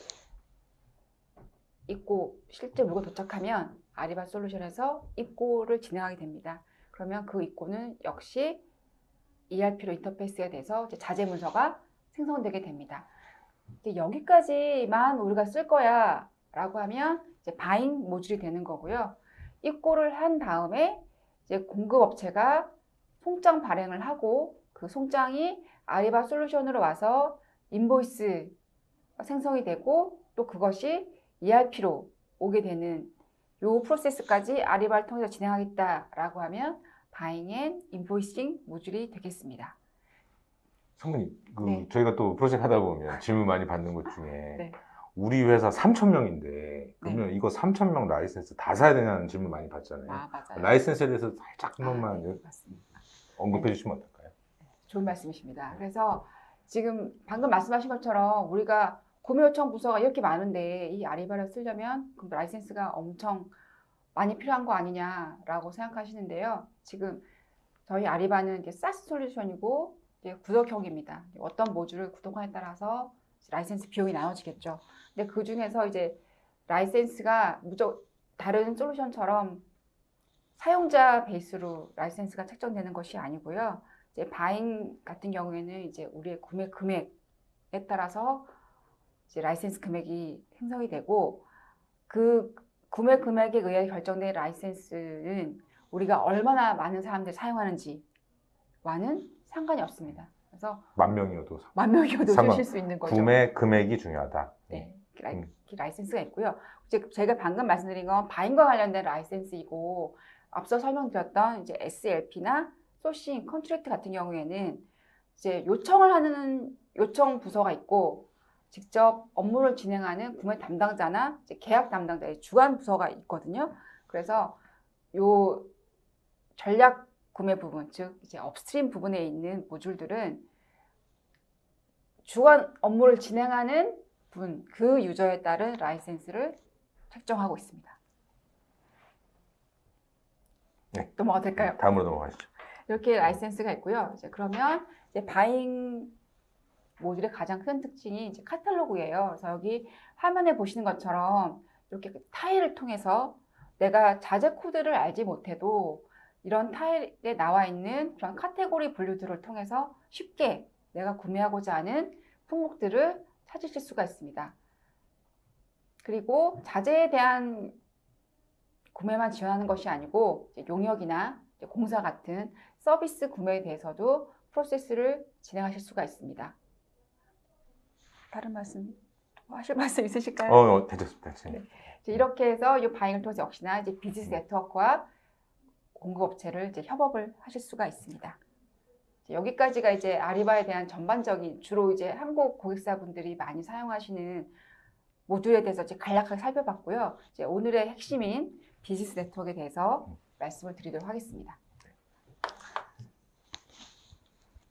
입고 실제 물건 도착하면 아리바 솔루션에서 입고를 진행하게 됩니다. 그러면 그 입고는 역시 ERP로 인터페이스가 돼서 이제 자재 문서가 생성되게 됩니다. 이제 여기까지만 우리가 쓸 거야 라고 하면 이제 바잉 모듈이 되는 거고요. 입고를 한 다음에 이제 공급업체가 송장 발행을 하고 그 송장이 아리바 솔루션으로 와서 인보이스가 생성이 되고 또 그것이 ERP로 오게 되는 요 프로세스까지 아리바를 통해서 진행하겠다라고 하면 바잉 앤 인보이싱 모듈이 되겠습니다. 선배님, 네. 저희가 또 프로젝트 하다 보면 질문 많이 받는 것 중에 네. 우리 회사 3,000명인데 그러면 이거 3,000명 라이센스 다 사야 되냐는 질문 많이 받잖아요. 맞아요. 라이센스에 대해서 살짝 한 번만 네, 맞습니다. 언급해 주시면 어떨까요? 좋은 말씀이십니다. 그래서 지금 방금 말씀하신 것처럼 우리가 구매 요청 부서가 이렇게 많은데 이 아리바를 쓰려면 그럼 라이센스가 엄청 많이 필요한 거 아니냐라고 생각하시는데요. 지금 저희 아리바는 이제 SaaS 솔루션이고 이제 구독형입니다. 어떤 모듈을 구독하에 따라서 라이센스 비용이 나눠지겠죠. 근데 그 중에서 이제 라이센스가 무조건 다른 솔루션처럼 사용자 베이스로 라이센스가 책정되는 것이 아니고요. 이제 바잉 같은 경우에는 이제 우리의 구매 금액에 따라서 이제 라이센스 금액이 형성이 되고 그 구매 금액에 의해 결정된 라이센스는 우리가 얼마나 많은 사람들이 사용하는지와는 상관이 없습니다. 그래서 10,000명이어도 10,000명이어도 상관- 쓰실 수 있는 거죠. 구매 금액이 중요하다. 네, 라이센스가 있고요. 제가 방금 말씀드린 건 바잉과 관련된 라이센스이고 앞서 설명드렸던 이제 SLP나 소싱, 컨트랙트 같은 경우에는 이제 요청을 하는 요청 부서가 있고 직접 업무를 진행하는 구매 담당자나 이제 계약 담당자의 주관 부서가 있거든요. 그래서 요 전략 구매 부분, 즉 이제 업스트림 부분에 있는 모듈들은 주관 업무를 진행하는 분, 그 유저에 따른 라이센스를 책정하고 있습니다. 네. 넘어가도 될까요? 다음으로 넘어가시죠. 이렇게 라이센스가 있고요. 이제 그러면 이제 바잉 모듈의 가장 큰 특징이 이제 카탈로그예요. 그래서 여기 화면에 보시는 것처럼 이렇게 타일을 통해서 내가 자재 코드를 알지 못해도 이런 타일에 나와 있는 그런 카테고리 분류들을 통해서 쉽게 내가 구매하고자 하는 품목들을 찾으실 수가 있습니다. 그리고 자재에 대한 구매만 지원하는 것이 아니고 용역이나 공사 같은 서비스 구매에 대해서도 프로세스를 진행하실 수가 있습니다. 다른 말씀 하실 말씀 있으실까요? 괜찮습니다. 네. 이렇게 해서 이 바잉을 통해서 역시나 이제 비즈니스 네트워크와 공급업체를 이제 협업을 하실 수가 있습니다. 여기까지가 이제 아리바에 대한 전반적인 주로 이제 한국 고객사분들이 많이 사용하시는 모듈에 대해서 이제 간략하게 살펴봤고요. 이제 오늘의 핵심인 비즈니스 네트워크에 대해서 말씀을 드리도록 하겠습니다.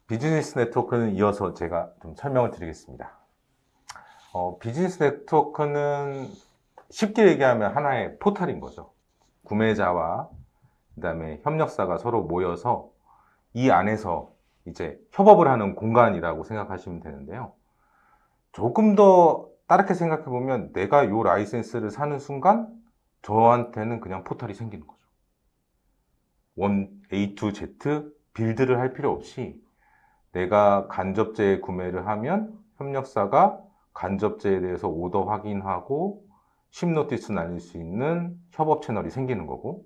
비즈니스 네트워크는 이어서 제가 좀 설명을 드리겠습니다. 비즈니스 네트워크는 쉽게 얘기하면 하나의 포털인 거죠. 구매자와 그다음에 협력사가 서로 모여서 이 안에서 이제 협업을 하는 공간이라고 생각하시면 되는데요. 조금 더 다르게 생각해 보면 내가 요 라이센스를 사는 순간 저한테는 그냥 포털이 생기는 거죠. A to Z 빌드를 할 필요 없이 내가 간접재 구매를 하면 협력사가 간접재에 대해서 오더 확인하고 쉽 노티스 날릴 수 있는 협업 채널이 생기는 거고,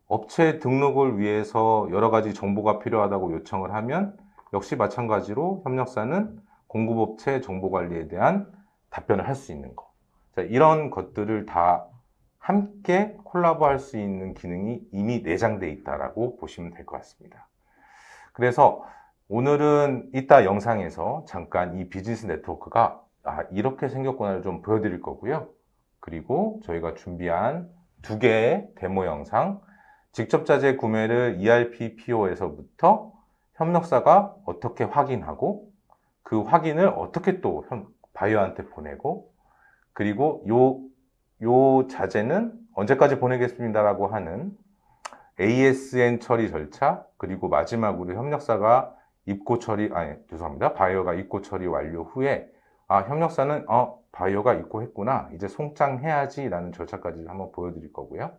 업체 등록을 위해서 여러 가지 정보가 필요하다고 요청을 하면 역시 마찬가지로 협력사는 공급업체 정보관리에 대한 답변을 할 수 있는 거. 자, 이런 것들을 다 함께 콜라보 할 수 있는 기능이 이미 내장되어 있다라고 보시면 될 것 같습니다. 그래서 오늘은 이따 영상에서 잠깐 이 비즈니스 네트워크가 이렇게 생겼구나를 좀 보여드릴 거고요. 그리고 저희가 준비한 2개의 데모 영상, 직접 자재 구매를 ERP PO에서부터 협력사가 어떻게 확인하고 그 확인을 어떻게 또 바이어한테 보내고, 그리고 요 자재는 언제까지 보내겠습니다라고 하는 ASN 처리 절차, 그리고 마지막으로 협력사가 바이어가 입고 처리 완료 후에 협력사는 바이어가 입고했구나, 이제 송장해야지 라는 절차까지 한번 보여드릴 거고요.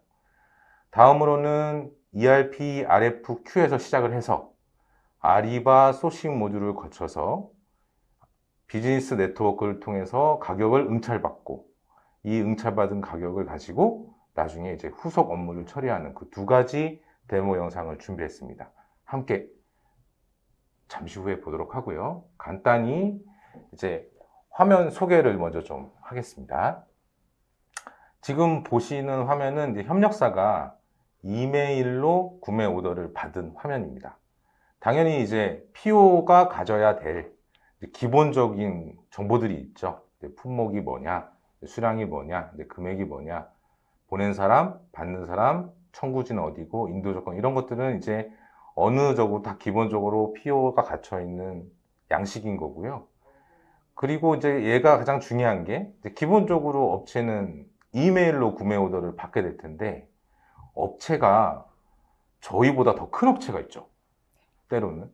다음으로는 ERP RFQ에서 시작을 해서 아리바 소싱 모듈을 거쳐서 비즈니스 네트워크를 통해서 가격을 응찰받고, 이 응찰받은 가격을 가지고 나중에 이제 후속 업무를 처리하는 그 2가지 데모 영상을 준비했습니다. 함께 잠시 후에 보도록 하고요. 간단히 이제 화면 소개를 먼저 좀 하겠습니다. 지금 보시는 화면은 이제 협력사가 이메일로 구매 오더를 받은 화면입니다. 당연히 이제 PO가 가져야 될 기본적인 정보들이 있죠. 품목이 뭐냐, 수량이 뭐냐, 금액이 뭐냐, 보낸 사람, 받는 사람, 청구지는 어디고, 인도 조건, 이런 것들은 이제 어느 정도 다 기본적으로 PO가 갇혀 있는 양식인 거고요. 그리고 이제 얘가 가장 중요한 게 이제 기본적으로 업체는 이메일로 구매 오더를 받게 될 텐데 업체가 저희보다 더 큰 업체가 있죠. 때로는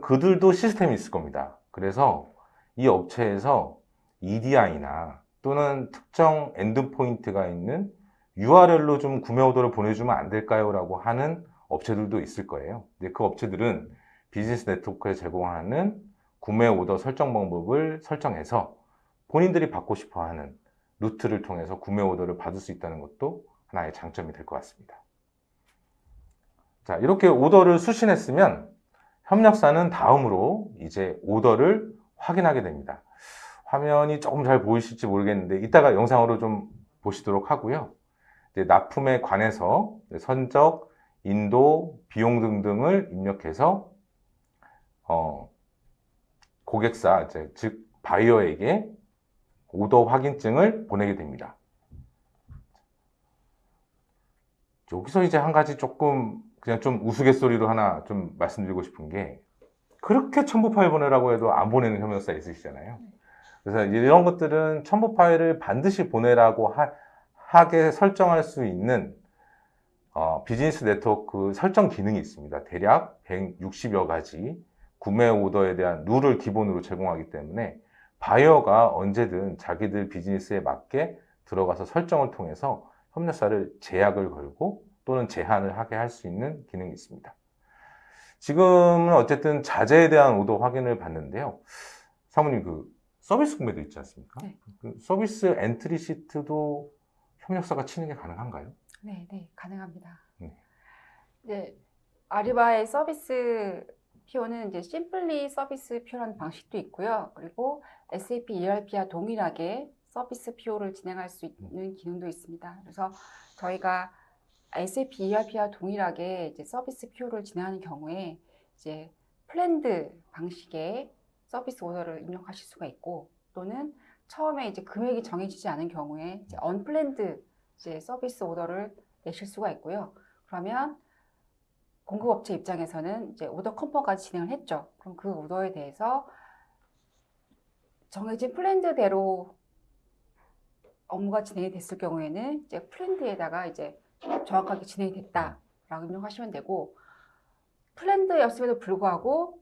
그들도 시스템이 있을 겁니다. 그래서 이 업체에서 EDI나 또는 특정 엔드포인트가 있는 URL로 좀 구매 오더를 보내주면 안 될까요? 라고 하는 업체들도 있을 거예요. 근데 그 업체들은 비즈니스 네트워크에 제공하는 구매 오더 설정 방법을 설정해서 본인들이 받고 싶어 하는 루트를 통해서 구매 오더를 받을 수 있다는 것도 하나의 장점이 될 것 같습니다. 자, 이렇게 오더를 수신했으면 협력사는 다음으로 이제 오더를 확인하게 됩니다. 화면이 조금 잘 보이실지 모르겠는데 이따가 영상으로 좀 보시도록 하고요. 이제 납품에 관해서 선적, 인도, 비용 등등을 입력해서 고객사, 즉 바이어에게 오더 확인증을 보내게 됩니다. 여기서 이제 한 가지 조금 그냥 좀 우스갯소리로 하나 좀 말씀드리고 싶은 게 그렇게 첨부 파일 보내라고 해도 안 보내는 협력사 있으시잖아요. 그래서 이런 것들은 첨부 파일을 반드시 보내라고 하게 설정할 수 있는 비즈니스 네트워크 설정 기능이 있습니다. 대략 160여 가지 구매 오더에 대한 룰을 기본으로 제공하기 때문에 바이어가 언제든 자기들 비즈니스에 맞게 들어가서 설정을 통해서 협력사를 제약을 걸고 또는 제한을 하게 할 수 있는 기능이 있습니다. 지금은 어쨌든 자재에 대한 오더 확인을 받는데요. 사모님 그 서비스 구매도 있지 않습니까? 네. 그 서비스 엔트리 시트도 협력사가 치는 게 가능한가요? 네, 네, 가능합니다. 네. 이제 아리바의 서비스 PO는 이제 심플리 서비스 PO라는 방식도 있고요. 그리고 SAP ERP와 동일하게 서비스 PO를 진행할 수 있는 기능도 있습니다. 그래서 저희가 SAP ERP와 동일하게 이제 서비스 PO를 진행하는 경우에 이제 플랜드 방식의 서비스 오더를 입력하실 수가 있고 또는 처음에 이제 금액이 정해지지 않은 경우에 이제 언플랜드 이제 서비스 오더를 내실 수가 있고요. 그러면 공급업체 입장에서는 이제 오더 컨펌까지 진행을 했죠. 그럼 그 오더에 대해서 정해진 플랜드대로 업무가 진행이 됐을 경우에는 이제 플랜드에다가 이제 정확하게 진행이 됐다라고 입력하시면 되고 플랜드였음에도 불구하고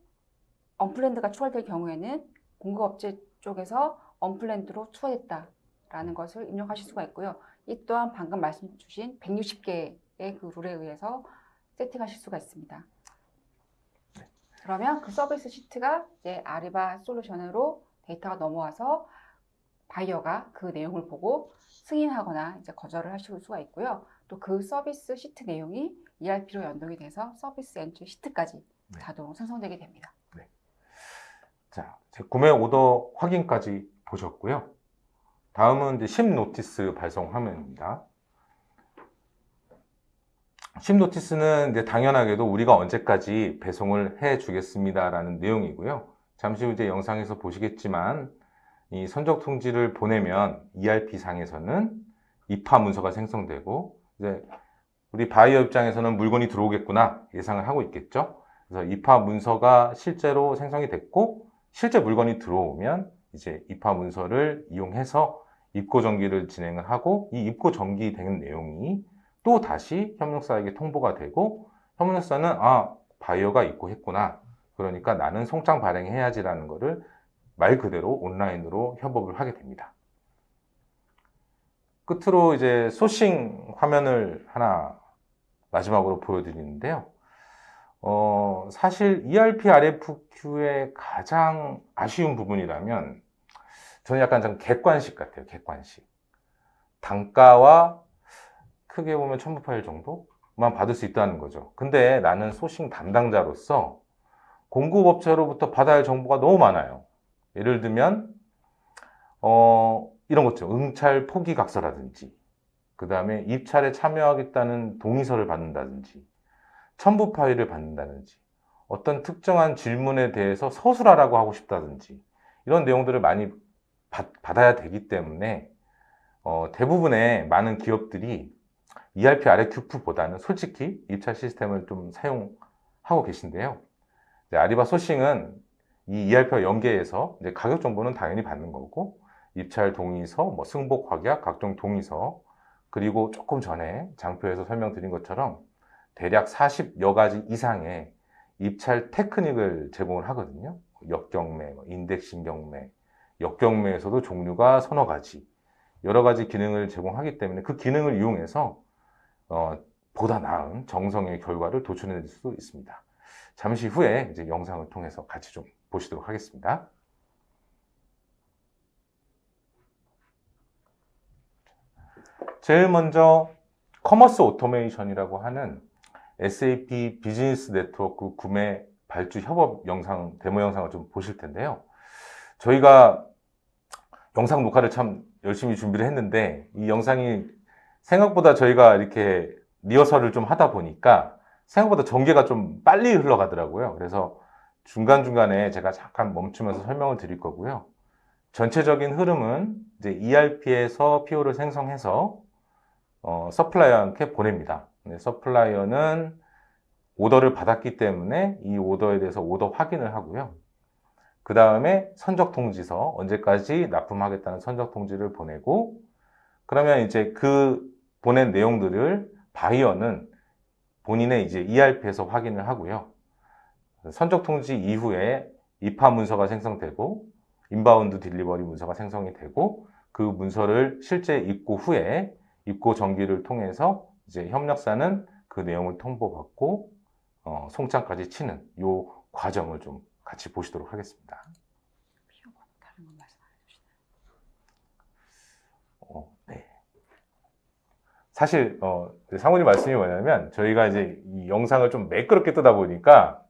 언플랜드가 추가될 경우에는 공급업체 쪽에서 언플랜드로 추가됐다라는 것을 입력하실 수가 있고요. 이 또한 방금 말씀 주신 160개의 그 룰에 의해서 세팅하실 수가 있습니다. 그러면 그 서비스 시트가 이제 아리바 솔루션으로 데이터가 넘어와서 바이어가 그 내용을 보고 승인하거나 이제 거절을 하실 수가 있고요. 또 그 서비스 시트 내용이 ERP로 연동이 돼서 서비스 엔트리 시트까지 자동으로 생성되게 됩니다. 네. 자, 구매 오더 확인까지 보셨고요. 다음은 이제 십 노티스 발송 화면입니다. 십 노티스는 이제 당연하게도 우리가 언제까지 배송을 해 주겠습니다라는 내용이고요. 잠시 후 이제 영상에서 보시겠지만 이 선적 통지를 보내면 ERP 상에서는 입하 문서가 생성되고 이제 우리 바이어 입장에서는 물건이 들어오겠구나 예상을 하고 있겠죠. 그래서 입하 문서가 실제로 생성이 됐고 실제 물건이 들어오면 이제 입하 문서를 이용해서 입고 정기를 진행을 하고 이 입고 정기된 내용이 또 다시 협력사에게 통보가 되고 협력사는 바이어가 입고했구나. 그러니까 나는 송장 발행해야지라는 거를 말 그대로 온라인으로 협업을 하게 됩니다. 끝으로 이제 소싱 화면을 하나 마지막으로 보여드리는데요. 사실 ERP RFQ의 가장 아쉬운 부분이라면 저는 약간 좀 객관식 같아요. 객관식. 단가와 크게 보면 첨부 파일 정도만 받을 수 있다는 거죠. 근데 나는 소싱 담당자로서 공급업체로부터 받아야 할 정보가 너무 많아요. 예를 들면 이런 거죠. 응찰 포기 각서라든지 그 다음에 입찰에 참여하겠다는 동의서를 받는다든지 첨부 파일을 받는다든지 어떤 특정한 질문에 대해서 서술하라고 하고 싶다든지 이런 내용들을 많이 받아야 되기 때문에 대부분의 많은 기업들이 ERP RFQ보다는 솔직히 입찰 시스템을 좀 사용하고 계신데요. 아리바 소싱은 이 ERP와 연계해서 이제 가격 정보는 당연히 받는 거고, 입찰 동의서, 뭐 승복 확약, 각종 동의서, 그리고 조금 전에 장표에서 설명드린 것처럼 대략 40여 가지 이상의 입찰 테크닉을 제공을 하거든요. 역경매, 인덱싱 경매, 역경매에서도 종류가 서너 가지, 여러 가지 기능을 제공하기 때문에 그 기능을 이용해서 보다 나은 정성의 결과를 도출해낼 수 있습니다. 잠시 후에 이제 영상을 통해서 같이 좀 보시도록 하겠습니다. 제일 먼저 커머스 오토메이션이라고 하는 SAP 비즈니스 네트워크 구매 발주 협업 영상, 데모 영상을 좀 보실 텐데요. 저희가 영상 녹화를 참 열심히 준비를 했는데 이 영상이 생각보다 저희가 이렇게 리허설을 좀 하다 보니까 생각보다 전개가 좀 빨리 흘러가더라고요. 그래서 중간중간에 제가 잠깐 멈추면서 설명을 드릴 거고요. 전체적인 흐름은 이제 ERP에서 PO를 생성해서 서플라이어한테 보냅니다. 서플라이어는 오더를 받았기 때문에 이 오더에 대해서 오더 확인을 하고요. 그 다음에 선적 통지서, 언제까지 납품하겠다는 선적 통지를 보내고, 그러면 이제 그 보낸 내용들을 바이어는 본인의 이제 ERP에서 확인을 하고요. 선적 통지 이후에 입하 문서가 생성되고, 인바운드 딜리버리 문서가 생성이 되고, 그 문서를 실제 입고 후에 입고 정기를 통해서 이제 협력사는 그 내용을 통보받고 송장까지 치는 이 과정을 좀 같이 보시도록 하겠습니다. 네. 사실 사모님 말씀이 뭐냐면 저희가 이제 이 영상을 좀 매끄럽게 뜨다 보니까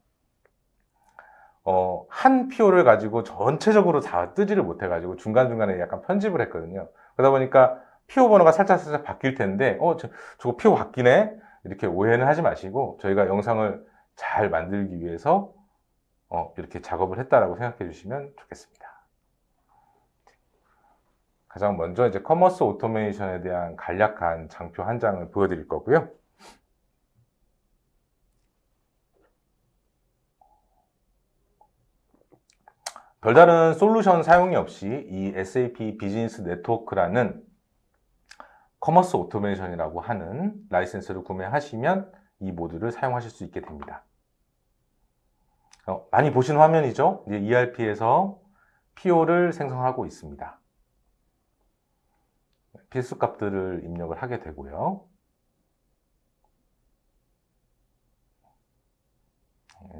한 PO를 가지고 전체적으로 다 뜨지를 못해가지고 중간중간에 약간 편집을 했거든요. 그러다 보니까 PO 번호가 살짝 바뀔 텐데 저거 PO 바뀌네? 이렇게 오해는 하지 마시고 저희가 영상을 잘 만들기 위해서 이렇게 작업을 했다라고 생각해 주시면 좋겠습니다. 가장 먼저 이제 커머스 오토메이션에 대한 간략한 장표 한 장을 보여드릴 거고요. 별다른 솔루션 사용이 없이 이 SAP 비즈니스 네트워크라는 커머스 오토메이션이라고 하는 라이센스를 구매하시면 이 모드를 사용하실 수 있게 됩니다. 많이 보신 화면이죠? 이제 ERP에서 PO를 생성하고 있습니다. 필수 값들을 입력을 하게 되고요.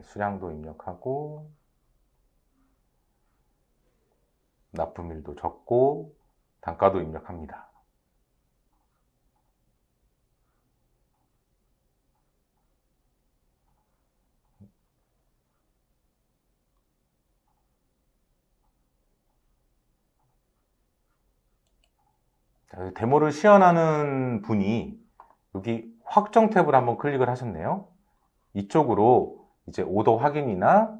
수량도 입력하고 납품일도 적고 단가도 입력합니다. 자, 데모를 시연하는 분이 여기 확정 탭을 한번 클릭을 하셨네요. 이쪽으로 이제 오더 확인이나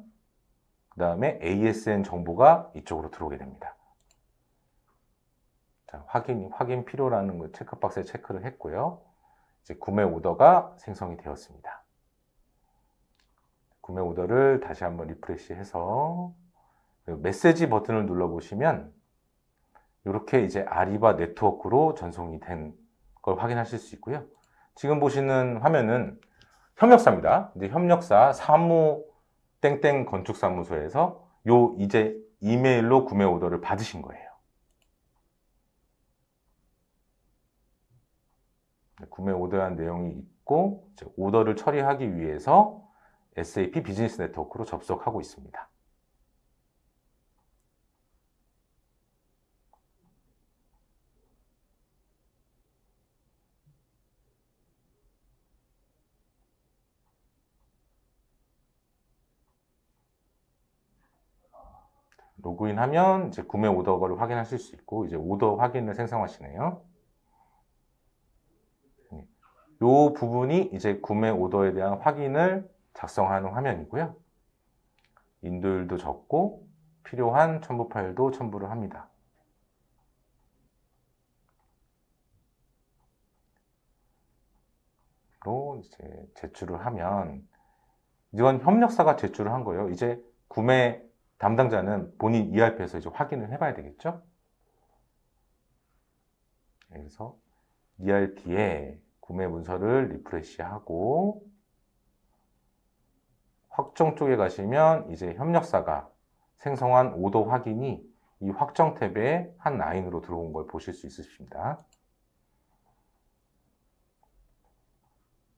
그 다음에 ASN 정보가 이쪽으로 들어오게 됩니다. 자, 확인 필요라는 거 체크박스에 체크를 했고요. 이제 구매 오더가 생성이 되었습니다. 구매 오더를 다시 한번 리프레시해서 메시지 버튼을 눌러보시면 이렇게 이제 아리바 네트워크로 전송이 된 걸 확인하실 수 있고요. 지금 보시는 화면은 협력사입니다. 이제 협력사 사무 땡땡 건축사무소에서 이제 이메일로 구매 오더를 받으신 거예요. 구매 오더한 내용이 있고 이제 오더를 처리하기 위해서 SAP 비즈니스 네트워크로 접속하고 있습니다. 로그인하면 이제 구매 오더를 확인하실 수 있고 이제 오더 확인을 생성하시네요. 이 부분이 이제 구매 오더에 대한 확인을 작성하는 화면이고요. 인도율도 적고 필요한 첨부 파일도 첨부를 합니다. 로 이제 제출을 하면 이건 협력사가 제출을 한 거예요. 이제 구매 담당자는 본인 ERP에서 이제 확인을 해봐야 되겠죠? 그래서 ERP에 구매 문서를 리프레시하고 확정 쪽에 가시면 이제 협력사가 생성한 오더 확인이 이 확정 탭에 한 라인으로 들어온 걸 보실 수 있으십니다.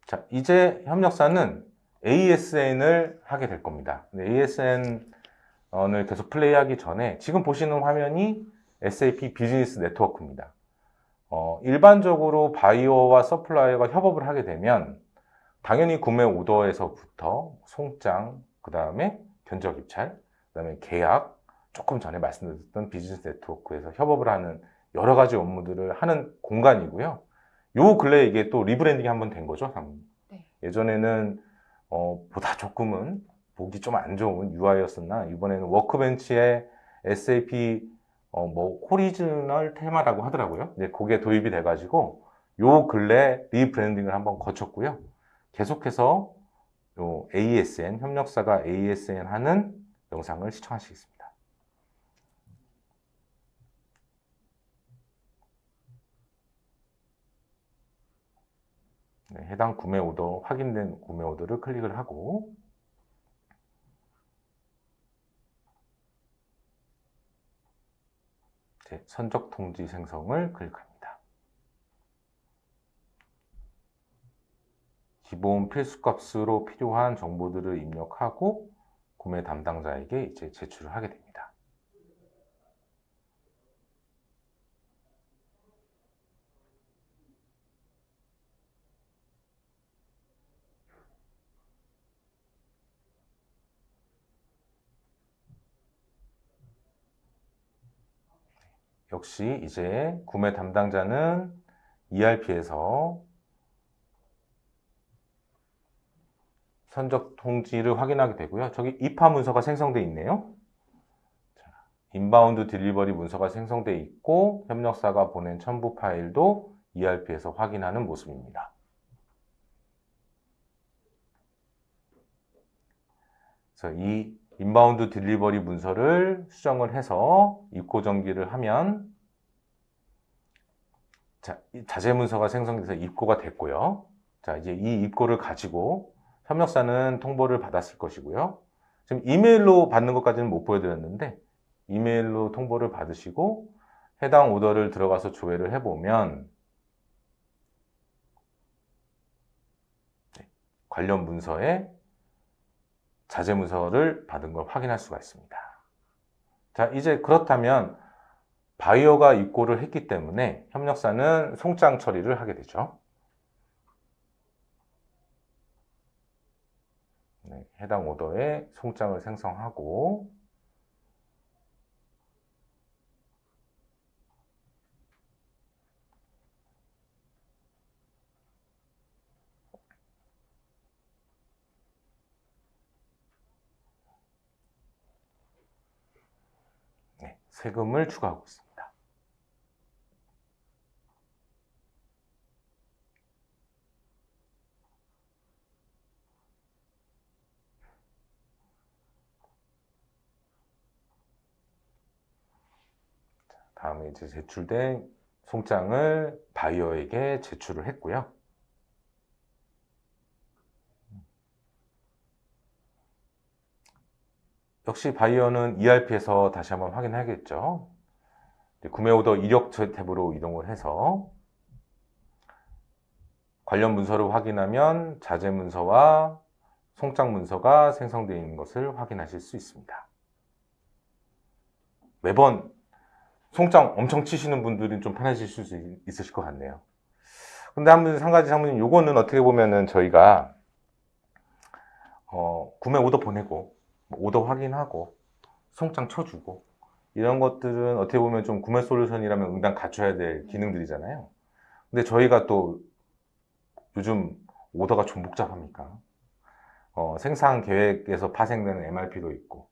자, 이제 협력사는 ASN을 하게 될 겁니다. ASN을 계속 플레이하기 전에 지금 보시는 화면이 SAP 비즈니스 네트워크입니다. 일반적으로 바이어와 서플라이어가 협업을 하게 되면 당연히 구매 오더에서부터 송장, 그 다음에 견적 입찰, 그 다음에 계약, 조금 전에 말씀드렸던 비즈니스 네트워크에서 협업을 하는 여러 가지 업무들을 하는 공간이고요. 요 근래에 이게 또 리브랜딩이 한번 된 거죠. 네. 예전에는 보다 조금은 보기 좀 안 좋은 UI였었나 이번에는 워크벤치에 SAP 오리지널 테마라고 하더라고요. 이제 그게 도입이 돼가지고 요 근래 리브랜딩을 한번 거쳤고요. 계속해서 요 ASN 협력사가 ASN 하는 영상을 시청하시겠습니다. 네, 해당 구매 오더, 확인된 구매 오더를 클릭을 하고 선적 통지 생성을 클릭합니다. 기본 필수값으로 필요한 정보들을 입력하고 구매 담당자에게 이제 제출을 하게 됩니다. 역시 이제 구매 담당자는 ERP에서 선적 통지를 확인하게 되고요. 저기 입하 문서가 생성되어 있네요. 자, 인바운드 딜리버리 문서가 생성되어 있고 협력사가 보낸 첨부 파일도 ERP에서 확인하는 모습입니다. 그래서 이 인바운드 딜리버리 문서를 수정을 해서 입고 정기를 하면 자, 자재 문서가 생성돼서 입고가 됐고요. 자, 이제 이 입고를 가지고 협력사는 통보를 받았을 것이고요. 지금 이메일로 받는 것까지는 못 보여드렸는데 이메일로 통보를 받으시고 해당 오더를 들어가서 조회를 해보면 관련 문서에 자재 문서를 받은 걸 확인할 수가 있습니다. 자, 이제 그렇다면 바이어가 입고를 했기 때문에 협력사는 송장 처리를 하게 되죠. 네, 해당 오더에 송장을 생성하고 네, 세금을 추가하고 있습니다. 다음에 이제 제출된 송장을 바이어에게 제출을 했고요. 역시 바이어는 ERP에서 다시 한번 확인해야겠죠. 구매 오더 이력 탭으로 이동을 해서 관련 문서를 확인하면 자재 문서와 송장 문서가 생성되어 있는 것을 확인하실 수 있습니다. 매번 송장 엄청 치시는 분들은 좀 편해지실 수 있으실 것 같네요. 근데 한 가지 사모님, 요거는 어떻게 보면은 저희가 구매 오더 보내고 오더 확인하고 송장 쳐주고 이런 것들은 어떻게 보면 좀 구매 솔루션이라면 응당 갖춰야 될 기능들이잖아요. 근데 저희가 또 요즘 오더가 좀 복잡합니까? 생산 계획에서 파생되는 MRP도 있고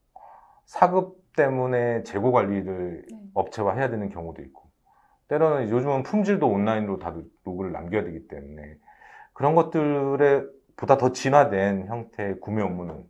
사급 때문에 재고 관리를 업체와 해야 되는 경우도 있고 때로는 요즘은 품질도 온라인으로 다 로그를 남겨야 되기 때문에 그런 것들에 보다 더 진화된 형태의 구매 업무는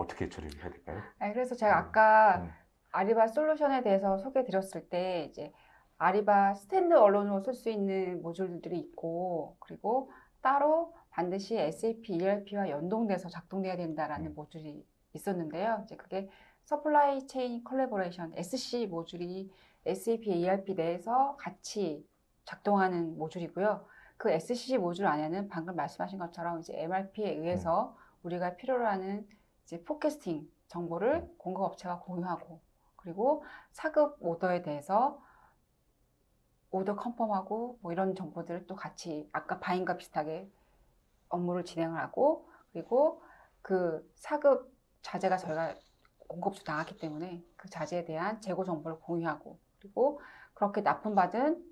어떻게 처리를 해야 될까요? 그래서 제가 아까 음. 아리바 솔루션에 대해서 소개해 드렸을 때 이제 아리바 스탠드 얼론으로 쓸 수 있는 모듈들이 있고 그리고 따로 반드시 SAP ERP와 연동돼서 작동돼야 된다라는 모듈이 있었는데요. 이제 그게 서플라이 체인 컬래버레이션 SC 모듈이 SAP ERP 내에서 같이 작동하는 모듈이고요. 그 SCC 모듈 안에는 방금 말씀하신 것처럼 이제 MRP에 의해서 우리가 필요로 하는 이제 포캐스팅 정보를 공급업체와 공유하고 그리고 사급 오더에 대해서 오더 컨펌하고 뭐 이런 정보들을 또 같이 아까 바인과 비슷하게 업무를 진행을 하고 그리고 그 사급 자재가 저희가 공급주 나왔기 때문에 그 자재에 대한 재고 정보를 공유하고 그리고 그렇게 납품받은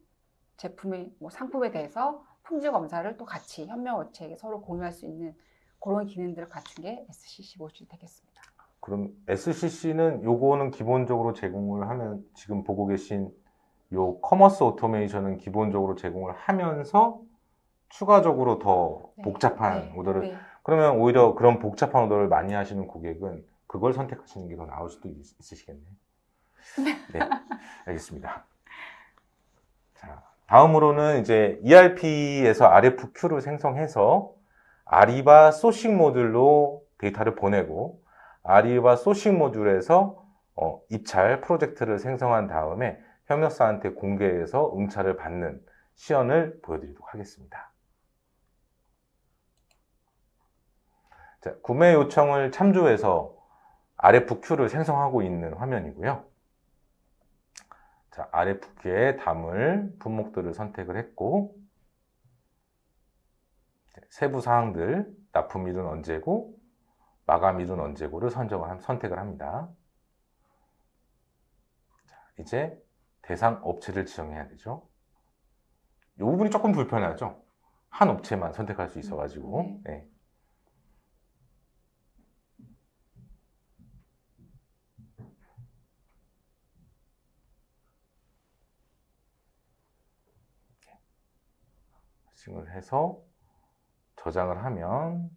제품의 뭐 상품에 대해서 품질 검사를 또 같이 현명 업체에게 서로 공유할 수 있는 그런 기능들을 갖춘 게 SCC 모듈이 되겠습니다. 그럼 SCC는 요거는 기본적으로 제공을 하면 지금 보고 계신 요 커머스 오토메이션은 기본적으로 제공을 하면서 추가적으로 더 네, 복잡한 네, 오더를 네. 그러면 오히려 그런 복잡한 오더를 많이 하시는 고객은 그걸 선택하시는 게 더 나을 수도 있으시겠네요. 네, 알겠습니다. 자, 다음으로는 이제 ERP에서 RFQ를 생성해서 아리바 소싱 모듈로 데이터를 보내고 아리바 소싱 모듈에서 입찰 프로젝트를 생성한 다음에 협력사한테 공개해서 응찰을 받는 시연을 보여드리도록 하겠습니다. 자, 구매 요청을 참조해서 RFQ를 생성하고 있는 화면이고요. 자, RFQ에 담을 품목들을 선택을 했고 세부 사항들, 납품일은 언제고 마감일은 언제고를 선택을 합니다. 자, 이제 대상 업체를 지정해야 되죠. 이 부분이 조금 불편하죠. 한 업체만 선택할 수 있어가지고. 네. 싱을 해서 저장을 하면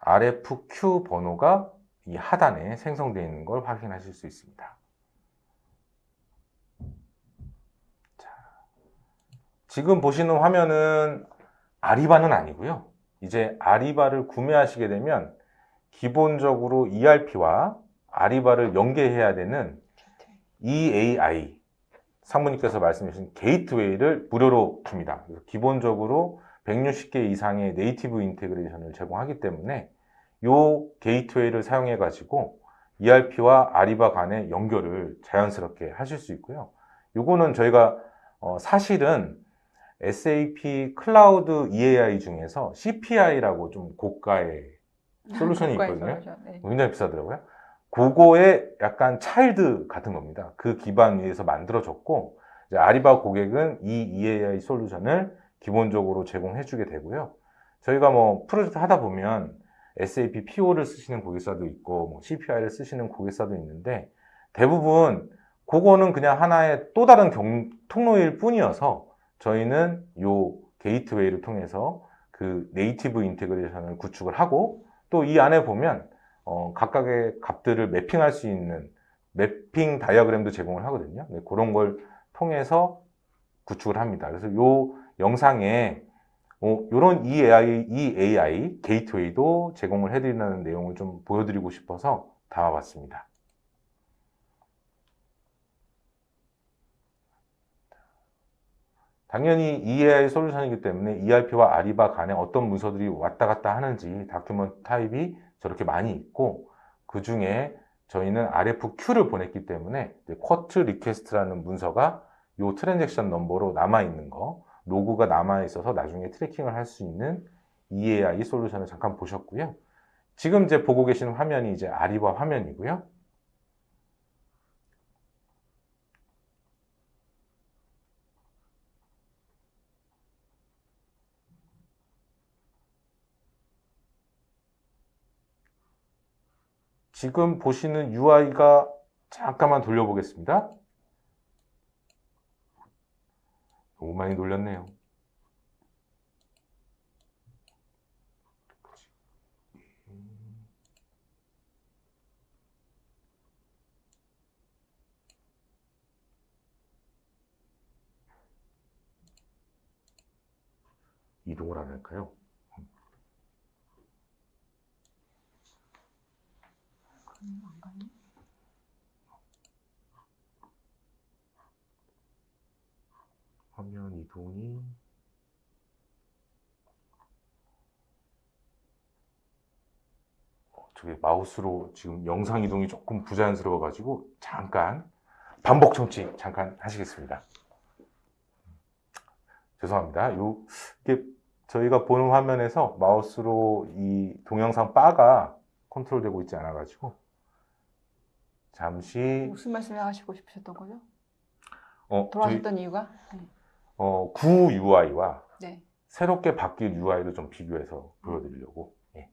RFQ 번호가 이 하단에 생성되어 있는 걸 확인하실 수 있습니다. 자, 지금 보시는 화면은 아리바는 아니고요. 이제 아리바를 구매하시게 되면 기본적으로 ERP와 아리바를 연계해야 되는 EAI 상무님께서 말씀해 주신 게이트웨이를 무료로 줍니다. 그래서 기본적으로 160개 이상의 네이티브 인테그레이션을 제공하기 때문에 이 게이트웨이를 사용해 가지고 ERP와 아리바 간의 연결을 자연스럽게 하실 수 있고요. 이거는 저희가 사실은 SAP 클라우드 EAI 중에서 CPI라고 좀 고가의 솔루션이 있거든요. 네. 굉장히 비싸더라고요. 그거의 약간 차일드 같은 겁니다. 그 기반 위에서 만들어졌고 이제 아리바 고객은 이 EAI 솔루션을 기본적으로 제공해 주게 되고요. 저희가 뭐 프로젝트 하다 보면 SAP PO를 쓰시는 고객사도 있고 뭐 CPI를 쓰시는 고객사도 있는데 대부분 그거는 그냥 하나의 또 다른 통로일 뿐이어서 저희는 요 게이트웨이를 통해서 그 네이티브 인테그레이션을 구축을 하고 또 이 안에 보면 각각의 값들을 매핑할 수 있는 매핑 다이어그램도 제공을 하거든요. 네, 그런 걸 통해서 구축을 합니다. 그래서 이 영상에 이런 EAI 게이트웨이도 제공을 해드리는 내용을 좀 보여드리고 싶어서 담아봤습니다. 당연히 EAI 솔루션이기 때문에 ERP와 아리바 간에 어떤 문서들이 왔다 갔다 하는지 다큐먼트 타입이 저렇게 많이 있고 그 중에 저희는 RFQ를 보냈기 때문에 쿼트 리퀘스트라는 문서가 이 트랜잭션 넘버로 남아있는 거 로그가 남아있어서 나중에 트래킹을 할 수 있는 EAI 솔루션을 잠깐 보셨고요. 지금 이제 보고 계시는 화면이 이제 아리바 화면이고요. 지금 보시는 UI가 잠깐만 돌려보겠습니다. 너무 많이 돌렸네요. 이동을 안 할까요? 화면 이동이 저게 마우스로 지금 영상 이동이 조금 부자연스러워 가지고 잠깐 반복 청취 잠깐 하시겠습니다. 죄송합니다. 이게 저희가 보는 화면에서 마우스로 이 동영상 바가 컨트롤되고 있지 않아 가지고 잠시 무슨 말씀을 하시고 싶으셨던 거죠? 저희 돌아가셨던 이유가? 구 UI와 네. 새롭게 바뀐 UI를 좀 비교해서 보여드리려고. 예.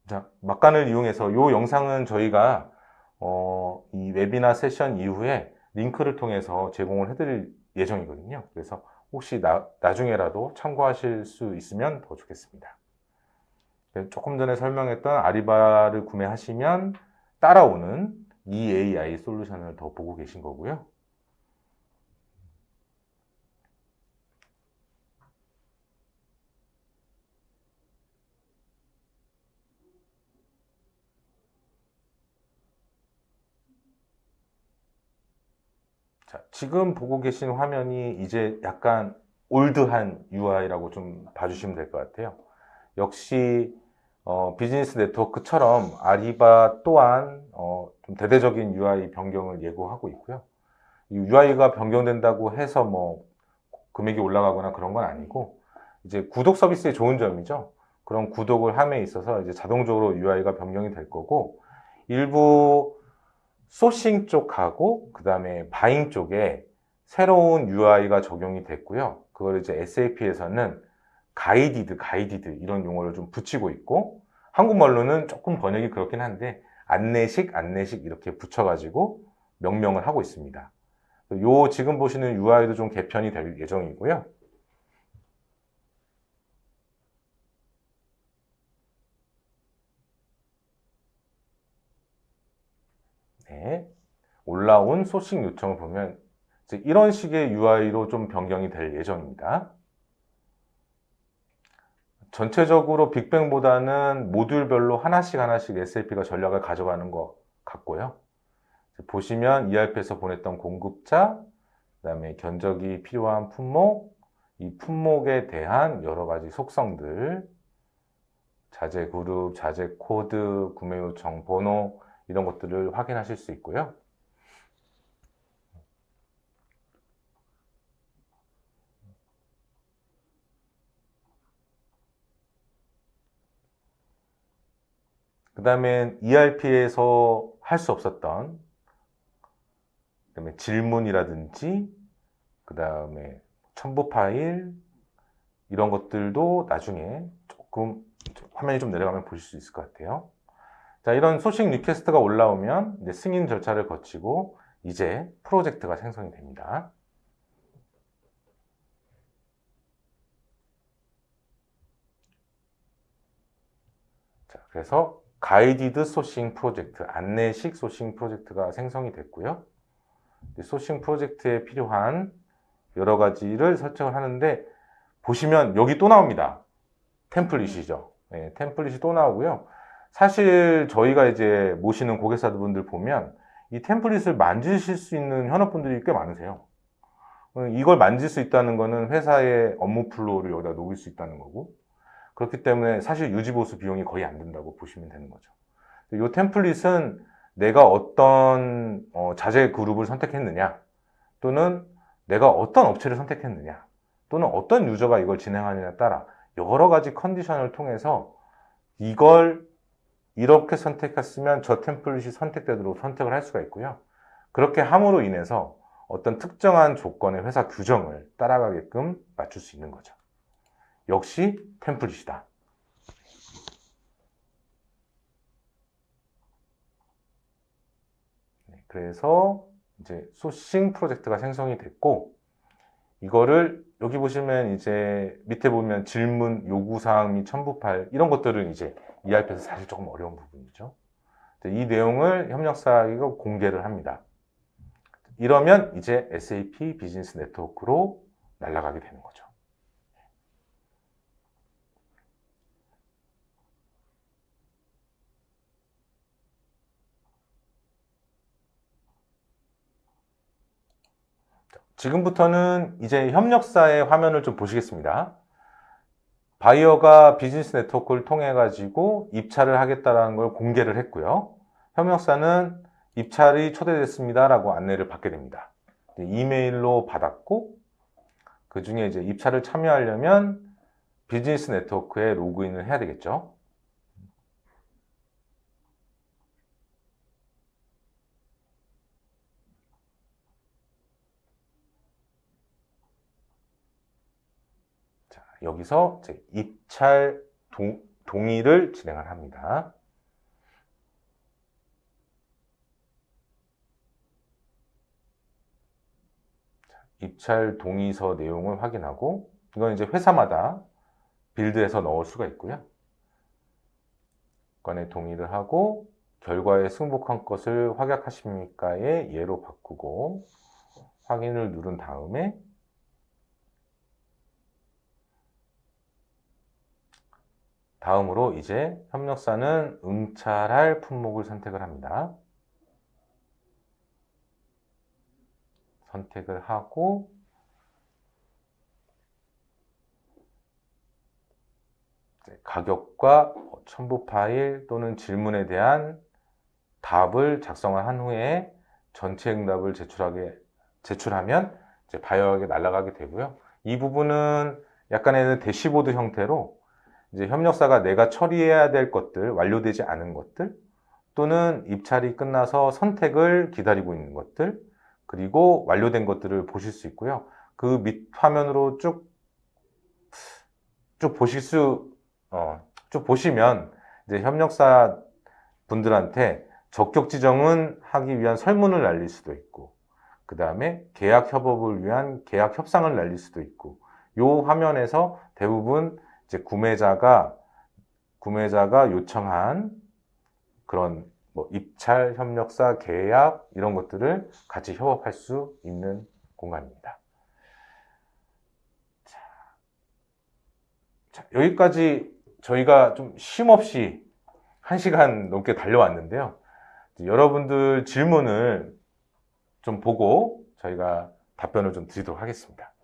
자, 막간을 이용해서 이 영상은 저희가 이 웨비나 세션 이후에 링크를 통해서 제공을 해드릴 예정이거든요. 그래서 혹시 나중에라도 참고하실 수 있으면 더 좋겠습니다. 조금 전에 설명했던 아리바를 구매하시면 따라오는 EAI 솔루션을 더 보고 계신 거고요. 자, 지금 보고 계신 화면이 이제 약간 올드한 UI라고 좀 봐주시면 될 것 같아요. 역시 비즈니스 네트워크처럼 아리바 또한 좀 대대적인 UI 변경을 예고하고 있고요. 이 UI가 변경된다고 해서 뭐 금액이 올라가거나 그런 건 아니고 이제 구독 서비스의 좋은 점이죠. 그런 구독을 함에 있어서 이제 자동적으로 UI가 변경이 될 거고 일부 소싱 쪽하고 그 다음에 바잉 쪽에 새로운 UI가 적용이 됐고요. 그걸 이제 SAP에서는 가이디드 이런 용어를 좀 붙이고 있고 한국말로는 조금 번역이 그렇긴 한데 안내식 이렇게 붙여가지고 명명을 하고 있습니다. 요 지금 보시는 UI도 좀 개편이 될 예정이고요. 네, 올라온 소싱 요청을 보면 이제 이런 식의 UI로 좀 변경이 될 예정입니다. 전체적으로 빅뱅보다는 모듈별로 하나씩 SAP가 전략을 가져가는 것 같고요. 보시면 ERP에서 보냈던 공급자, 그 다음에 견적이 필요한 품목, 이 품목에 대한 여러 가지 속성들, 자재 그룹, 자재 코드, 구매 요청 번호 이런 것들을 확인하실 수 있고요. 그 다음에 ERP에서 할 수 없었던 그다음에 질문이라든지 그 다음에 첨부 파일 이런 것들도 나중에 조금 화면이 좀 내려가면 보실 수 있을 것 같아요. 자, 이런 소싱 리퀘스트가 올라오면 이제 승인 절차를 거치고 이제 프로젝트가 생성이 됩니다. 자, 그래서 가이디드 소싱 프로젝트, 안내식 소싱 프로젝트가 생성이 됐고요. 소싱 프로젝트에 필요한 여러 가지를 설정을 하는데 보시면 여기 또 나옵니다. 템플릿이죠. 네, 템플릿이 또 나오고요. 사실 저희가 이제 모시는 고객사분들 보면 이 템플릿을 만지실 수 있는 현업분들이 꽤 많으세요. 이걸 만질 수 있다는 거는 회사의 업무 플로우를 여기다 녹일 수 있다는 거고 그렇기 때문에 사실 유지보수 비용이 거의 안 든다고 보시면 되는 거죠. 이 템플릿은 내가 어떤 자재 그룹을 선택했느냐 또는 내가 어떤 업체를 선택했느냐 또는 어떤 유저가 이걸 진행하느냐에 따라 여러 가지 컨디션을 통해서 이걸 이렇게 선택했으면 저 템플릿이 선택되도록 선택을 할 수가 있고요. 그렇게 함으로 인해서 어떤 특정한 조건의 회사 규정을 따라가게끔 맞출 수 있는 거죠. 역시 템플릿이다. 그래서 이제 소싱 프로젝트가 생성이 됐고 이거를 여기 보시면 이제 밑에 보면 질문, 요구사항 및 첨부 파일 이런 것들은 이제 ERP에서 사실 조금 어려운 부분이죠. 이 내용을 협력사가 공개를 합니다. 이러면 이제 SAP 비즈니스 네트워크로 날아가게 되는 거죠. 지금부터는 이제 협력사의 화면을 좀 보시겠습니다. 바이어가 비즈니스 네트워크를 통해 가지고 입찰을 하겠다라는 걸 공개를 했고요. 협력사는 입찰이 초대됐습니다라고 안내를 받게 됩니다. 이메일로 받았고, 그 중에 이제 입찰을 참여하려면 비즈니스 네트워크에 로그인을 해야 되겠죠. 자, 여기서 이제 입찰 동의를 진행을 합니다. 입찰 동의서 내용을 확인하고, 이건 이제 회사마다 빌드해서 넣을 수가 있고요. 건에 동의를 하고 결과에 승복한 것을 확약하십니까의 예로 바꾸고 확인을 누른 다음에 다음으로 이제 협력사는 응찰할 품목을 선택을 합니다. 선택을 하고 가격과 첨부 파일 또는 질문에 대한 답을 작성한 후에 전체 응답을 제출하면 이제 바이어에게 날아가게 되고요. 이 부분은 약간의 대시보드 형태로 이제 협력사가 내가 처리해야 될 것들, 완료되지 않은 것들, 또는 입찰이 끝나서 선택을 기다리고 있는 것들, 그리고 완료된 것들을 보실 수 있고요. 그 밑 화면으로 쭉 보시면 이제 협력사 분들한테 적격 지정은 하기 위한 설문을 날릴 수도 있고, 그 다음에 계약 협업을 위한 계약 협상을 날릴 수도 있고, 요 화면에서 대부분 이제 구매자가 요청한 그런 뭐 입찰, 협력사, 계약 이런 것들을 같이 협업할 수 있는 공간입니다. 자, 여기까지 저희가 좀 쉼없이 1시간 넘게 달려왔는데요. 여러분들 질문을 좀 보고 저희가 답변을 좀 드리도록 하겠습니다.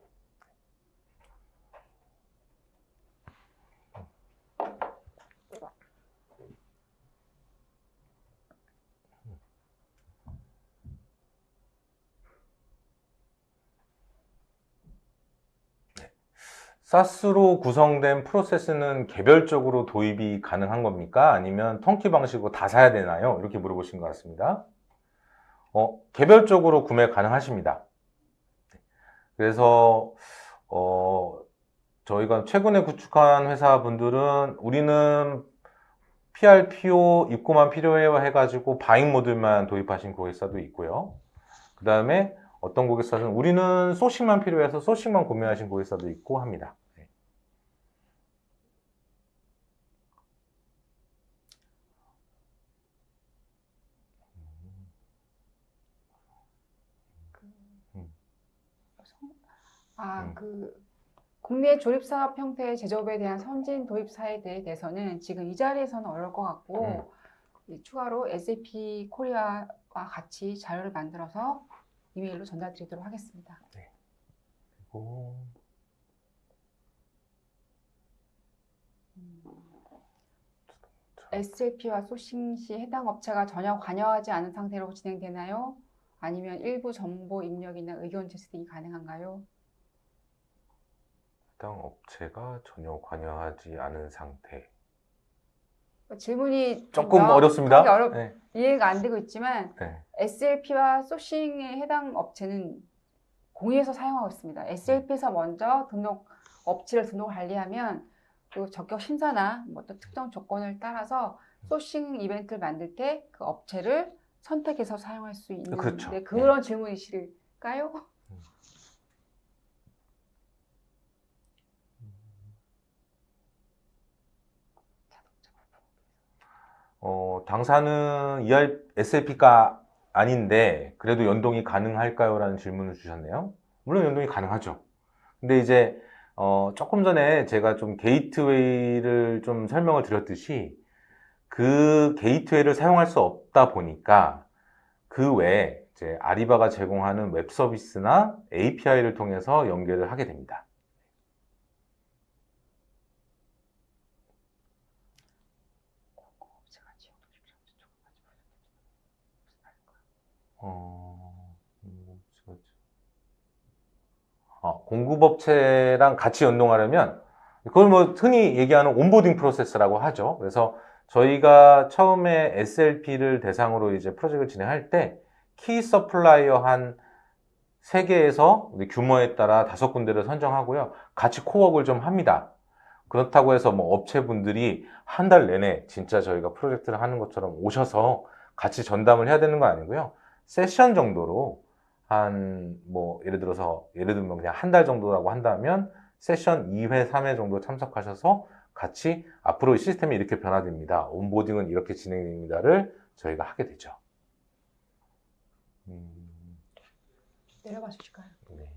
사스로 구성된 프로세스는 개별적으로 도입이 가능한 겁니까? 아니면 턴키 방식으로 다 사야 되나요? 이렇게 물어보신 것 같습니다. 개별적으로 구매 가능하십니다. 그래서 저희가 최근에 구축한 회사분들은 우리는 PRPO 입고만 필요해요 해가지고 바잉 모듈만 도입하신 고객사도 있고요. 그 다음에 어떤 고객사는 우리는 소싱만 필요해서 소싱만 구매하신 고객사도 있고 합니다. 국내 조립산업 형태의 제조업에 대한 선진 도입 사례들에 대해서는 지금 이 자리에서는 어려울 것 같고, 추가로 SAP 코리아와 같이 자료를 만들어서 이메일로 전달드리도록 하겠습니다. 네. 그리고 SLP와 소싱 시 해당 업체가 전혀 관여하지 않은 상태로 진행되나요? 아니면 일부 정보 입력이나 의견 제시 등이 가능한가요? 해당 업체가 전혀 관여하지 않은 상태. 질문이 조금 어렵습니다. 네. 이해가 안 되고 있지만, 네. SLP와 소싱에 해당 업체는 공유해서 사용하고 있습니다. SLP에서 먼저 업체를 등록 관리하면 그 적격 심사나 뭐 또 특정 조건을 따라서 소싱 이벤트를 만들 때 그 업체를 선택해서 사용할 수 있는 그렇죠. 그런 질문이실까요? 당사는 SAP가 아닌데 그래도 연동이 가능할까요? 라는 질문을 주셨네요. 물론 연동이 가능하죠. 근데 이제 조금 전에 제가 좀 게이트웨이를 좀 설명을 드렸듯이 그 게이트웨이를 사용할 수 없다 보니까 그 외에 이제 아리바가 제공하는 웹 서비스나 API를 통해서 연결을 하게 됩니다. 공급업체랑 같이 연동하려면 그걸 뭐 흔히 얘기하는 온보딩 프로세스라고 하죠. 그래서 저희가 처음에 SLP를 대상으로 이제 프로젝트를 진행할 때 키 서플라이어 한 3개에서 규모에 따라 5군데를 선정하고요. 같이 코업을 좀 합니다. 그렇다고 해서 뭐 업체분들이 한 달 내내 진짜 저희가 프로젝트를 하는 것처럼 오셔서 같이 전담을 해야 되는 거 아니고요. 세션 정도로 예를 들면 그냥 한 달 정도라고 한다면 세션 2회, 3회 정도 참석하셔서 같이 앞으로 시스템이 이렇게 변화됩니다. 온보딩은 이렇게 진행됩니다를 저희가 하게 되죠. 내려가 주실까요? 네.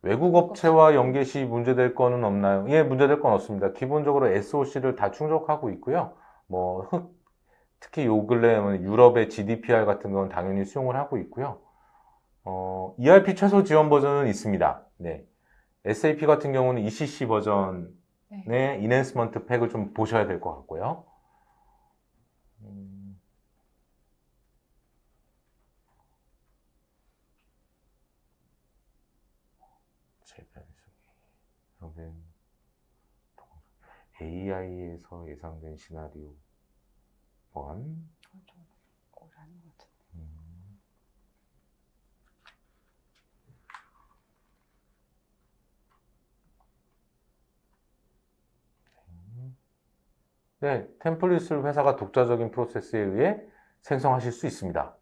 외국 업체와 연계 시 문제될 거는 없나요? 예, 문제될 건 없습니다. 기본적으로 SOC를 다 충족하고 있고요. 특히 요 근래 유럽의 GDPR 같은 건 당연히 수용을 하고 있고요. ERP 최소 지원 버전은 있습니다. 네. SAP 같은 경우는 ECC 버전의 인핸스먼트 팩을 좀 보셔야 될 것 같고요. AI에서 예상된 시나리오 보안. 네, 템플릿을 회사가 독자적인 프로세스에 의해 생성하실 수 있습니다.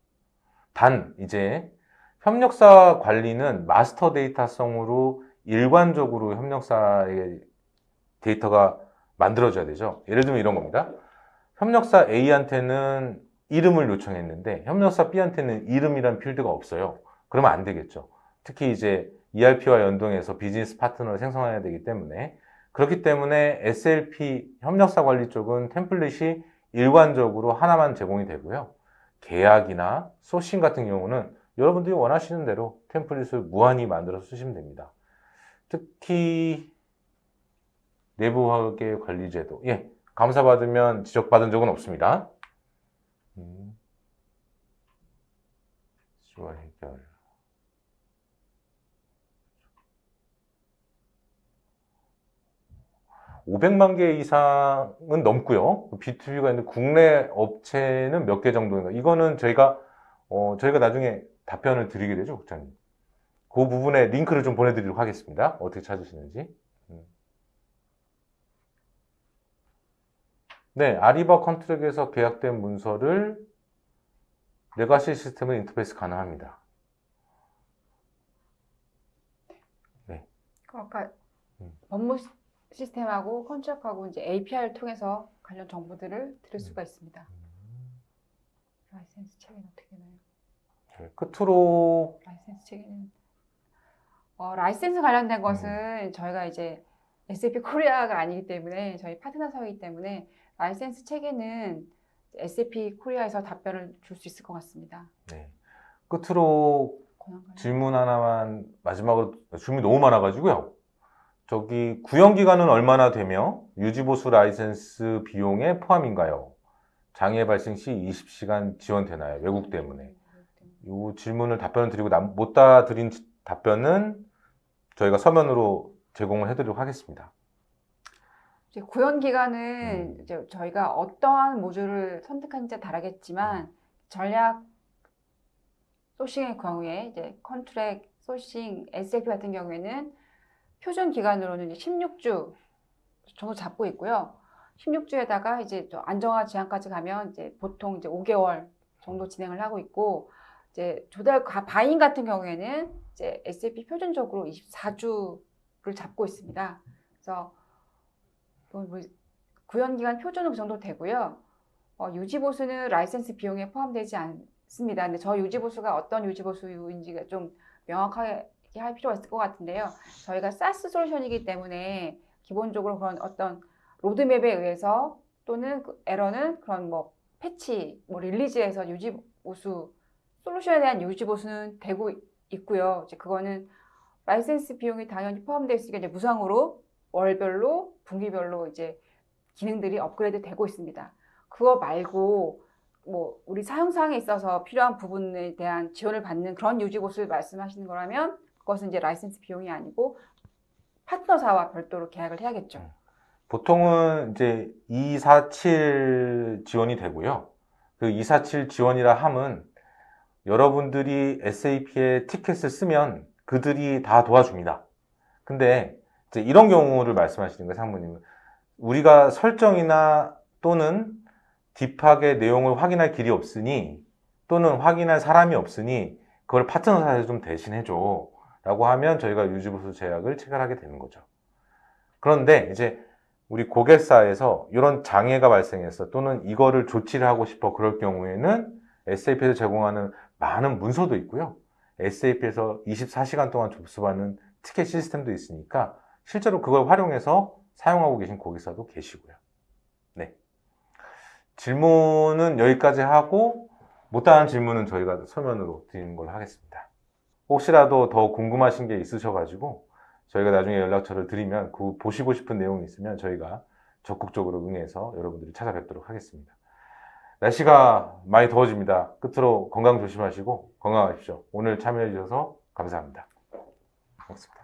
단, 이제 협력사 관리는 마스터 데이터성으로 일관적으로 협력사의 데이터가 만들어져야 되죠. 예를 들면 이런 겁니다. 협력사 A한테는 이름을 요청했는데 협력사 B한테는 이름이란 필드가 없어요. 그러면 안 되겠죠. 특히 이제 ERP와 연동해서 비즈니스 파트너를 생성해야 되기 때문에 그렇기 때문에 SLP 협력사 관리 쪽은 템플릿이 일관적으로 하나만 제공이 되고요. 계약이나 소싱 같은 경우는 여러분들이 원하시는 대로 템플릿을 무한히 만들어서 쓰시면 됩니다. 특히 내부화계 관리제도. 예, 감사받으면 지적받은 적은 없습니다. 수화 해결. 500만 개 이상은 넘고요. B2B가 있는데 국내 업체는 몇 개 정도인가? 이거는 저희가 나중에 답변을 드리게 되죠, 국장님. 그 부분에 링크를 좀 보내드리도록 하겠습니다. 어떻게 찾으시는지. 네, 아리바 컨트랙에서 계약된 문서를 레가시 시스템에 인터페이스 가능합니다. 네. 아까 업무 시스템하고 컨트랙하고 이제 API를 통해서 관련 정보들을 들을 수가 있습니다. 라이센스 체계는 어떻게 되나요? 네, 끝으로 라이센스 체계는 라이센스 관련된 것은 저희가 이제 SAP 코리아가 아니기 때문에 저희 파트너사이기 때문에 라이센스 체계는 SAP 코리아에서 답변을 줄 수 있을 것 같습니다. 네. 끝으로 질문 하나만 마지막으로 질문이 너무 많아가지고요. 저기 구형 기간은 얼마나 되며 유지보수 라이센스 비용에 포함인가요? 장애 발생 시 20시간 지원되나요? 외국 때문에. 이 질문을 답변을 드리고 못 다 드린 답변은 저희가 서면으로 제공을 해드리도록 하겠습니다. 이제 구현 기간은 이제 저희가 어떠한 모듈을 선택하는지에 다르겠지만 전략 소싱의 경우에 이제 컨트랙 소싱 SLP 같은 경우에는 표준 기간으로는 16주 정도 잡고 있고요. 16주에다가 이제 안정화 제한까지 가면 이제 보통 이제 5개월 정도 진행을 하고 있고 이제 조달 바인 같은 경우에는 이제 SAP 표준적으로 24주를 잡고 있습니다. 그래서 또 뭐 구연기간 표준은 그 정도 되고요. 유지보수는 라이센스 비용에 포함되지 않습니다. 근데 저 유지보수가 어떤 유지보수인지가 좀 명확하게 할 필요가 있을 것 같은데요. 저희가 SaaS 솔루션이기 때문에 기본적으로 그런 어떤 로드맵에 의해서 또는 그 에러는 그런 뭐 패치, 뭐 릴리즈에서 유지보수 솔루션에 대한 유지보수는 되고 있고요. 이제 그거는 라이센스 비용이 당연히 포함되어 있으니까 이제 무상으로 월별로, 분기별로 이제 기능들이 업그레이드 되고 있습니다. 그거 말고 뭐 우리 사용사항에 있어서 필요한 부분에 대한 지원을 받는 그런 유지보수를 말씀하시는 거라면 그것은 이제 라이센스 비용이 아니고 파트너사와 별도로 계약을 해야겠죠. 보통은 이제 247 지원이 되고요. 그 247 지원이라 함은 여러분들이 SAP에 티켓을 쓰면 그들이 다 도와줍니다. 근데 이제 이런 경우를 말씀하시는 거예요, 상무님은. 우리가 설정이나 또는 딥하게 내용을 확인할 길이 없으니 또는 확인할 사람이 없으니 그걸 파트너사에서 좀 대신해줘 라고 하면 저희가 유지보수 제약을 체결하게 되는 거죠. 그런데 이제 우리 고객사에서 이런 장애가 발생했어 또는 이거를 조치를 하고 싶어 그럴 경우에는 SAP에서 제공하는 많은 문서도 있고요. SAP에서 24시간 동안 접수받는 티켓 시스템도 있으니까 실제로 그걸 활용해서 사용하고 계신 고객사도 계시고요. 네. 질문은 여기까지 하고 못다한 질문은 저희가 서면으로 드리는 걸로 하겠습니다. 혹시라도 더 궁금하신 게 있으셔가지고 저희가 나중에 연락처를 드리면 그 보시고 싶은 내용이 있으면 저희가 적극적으로 응해서 여러분들이 찾아뵙도록 하겠습니다. 날씨가 많이 더워집니다. 끝으로 건강 조심하시고 건강하십시오. 오늘 참여해 주셔서 감사합니다. 고맙습니다.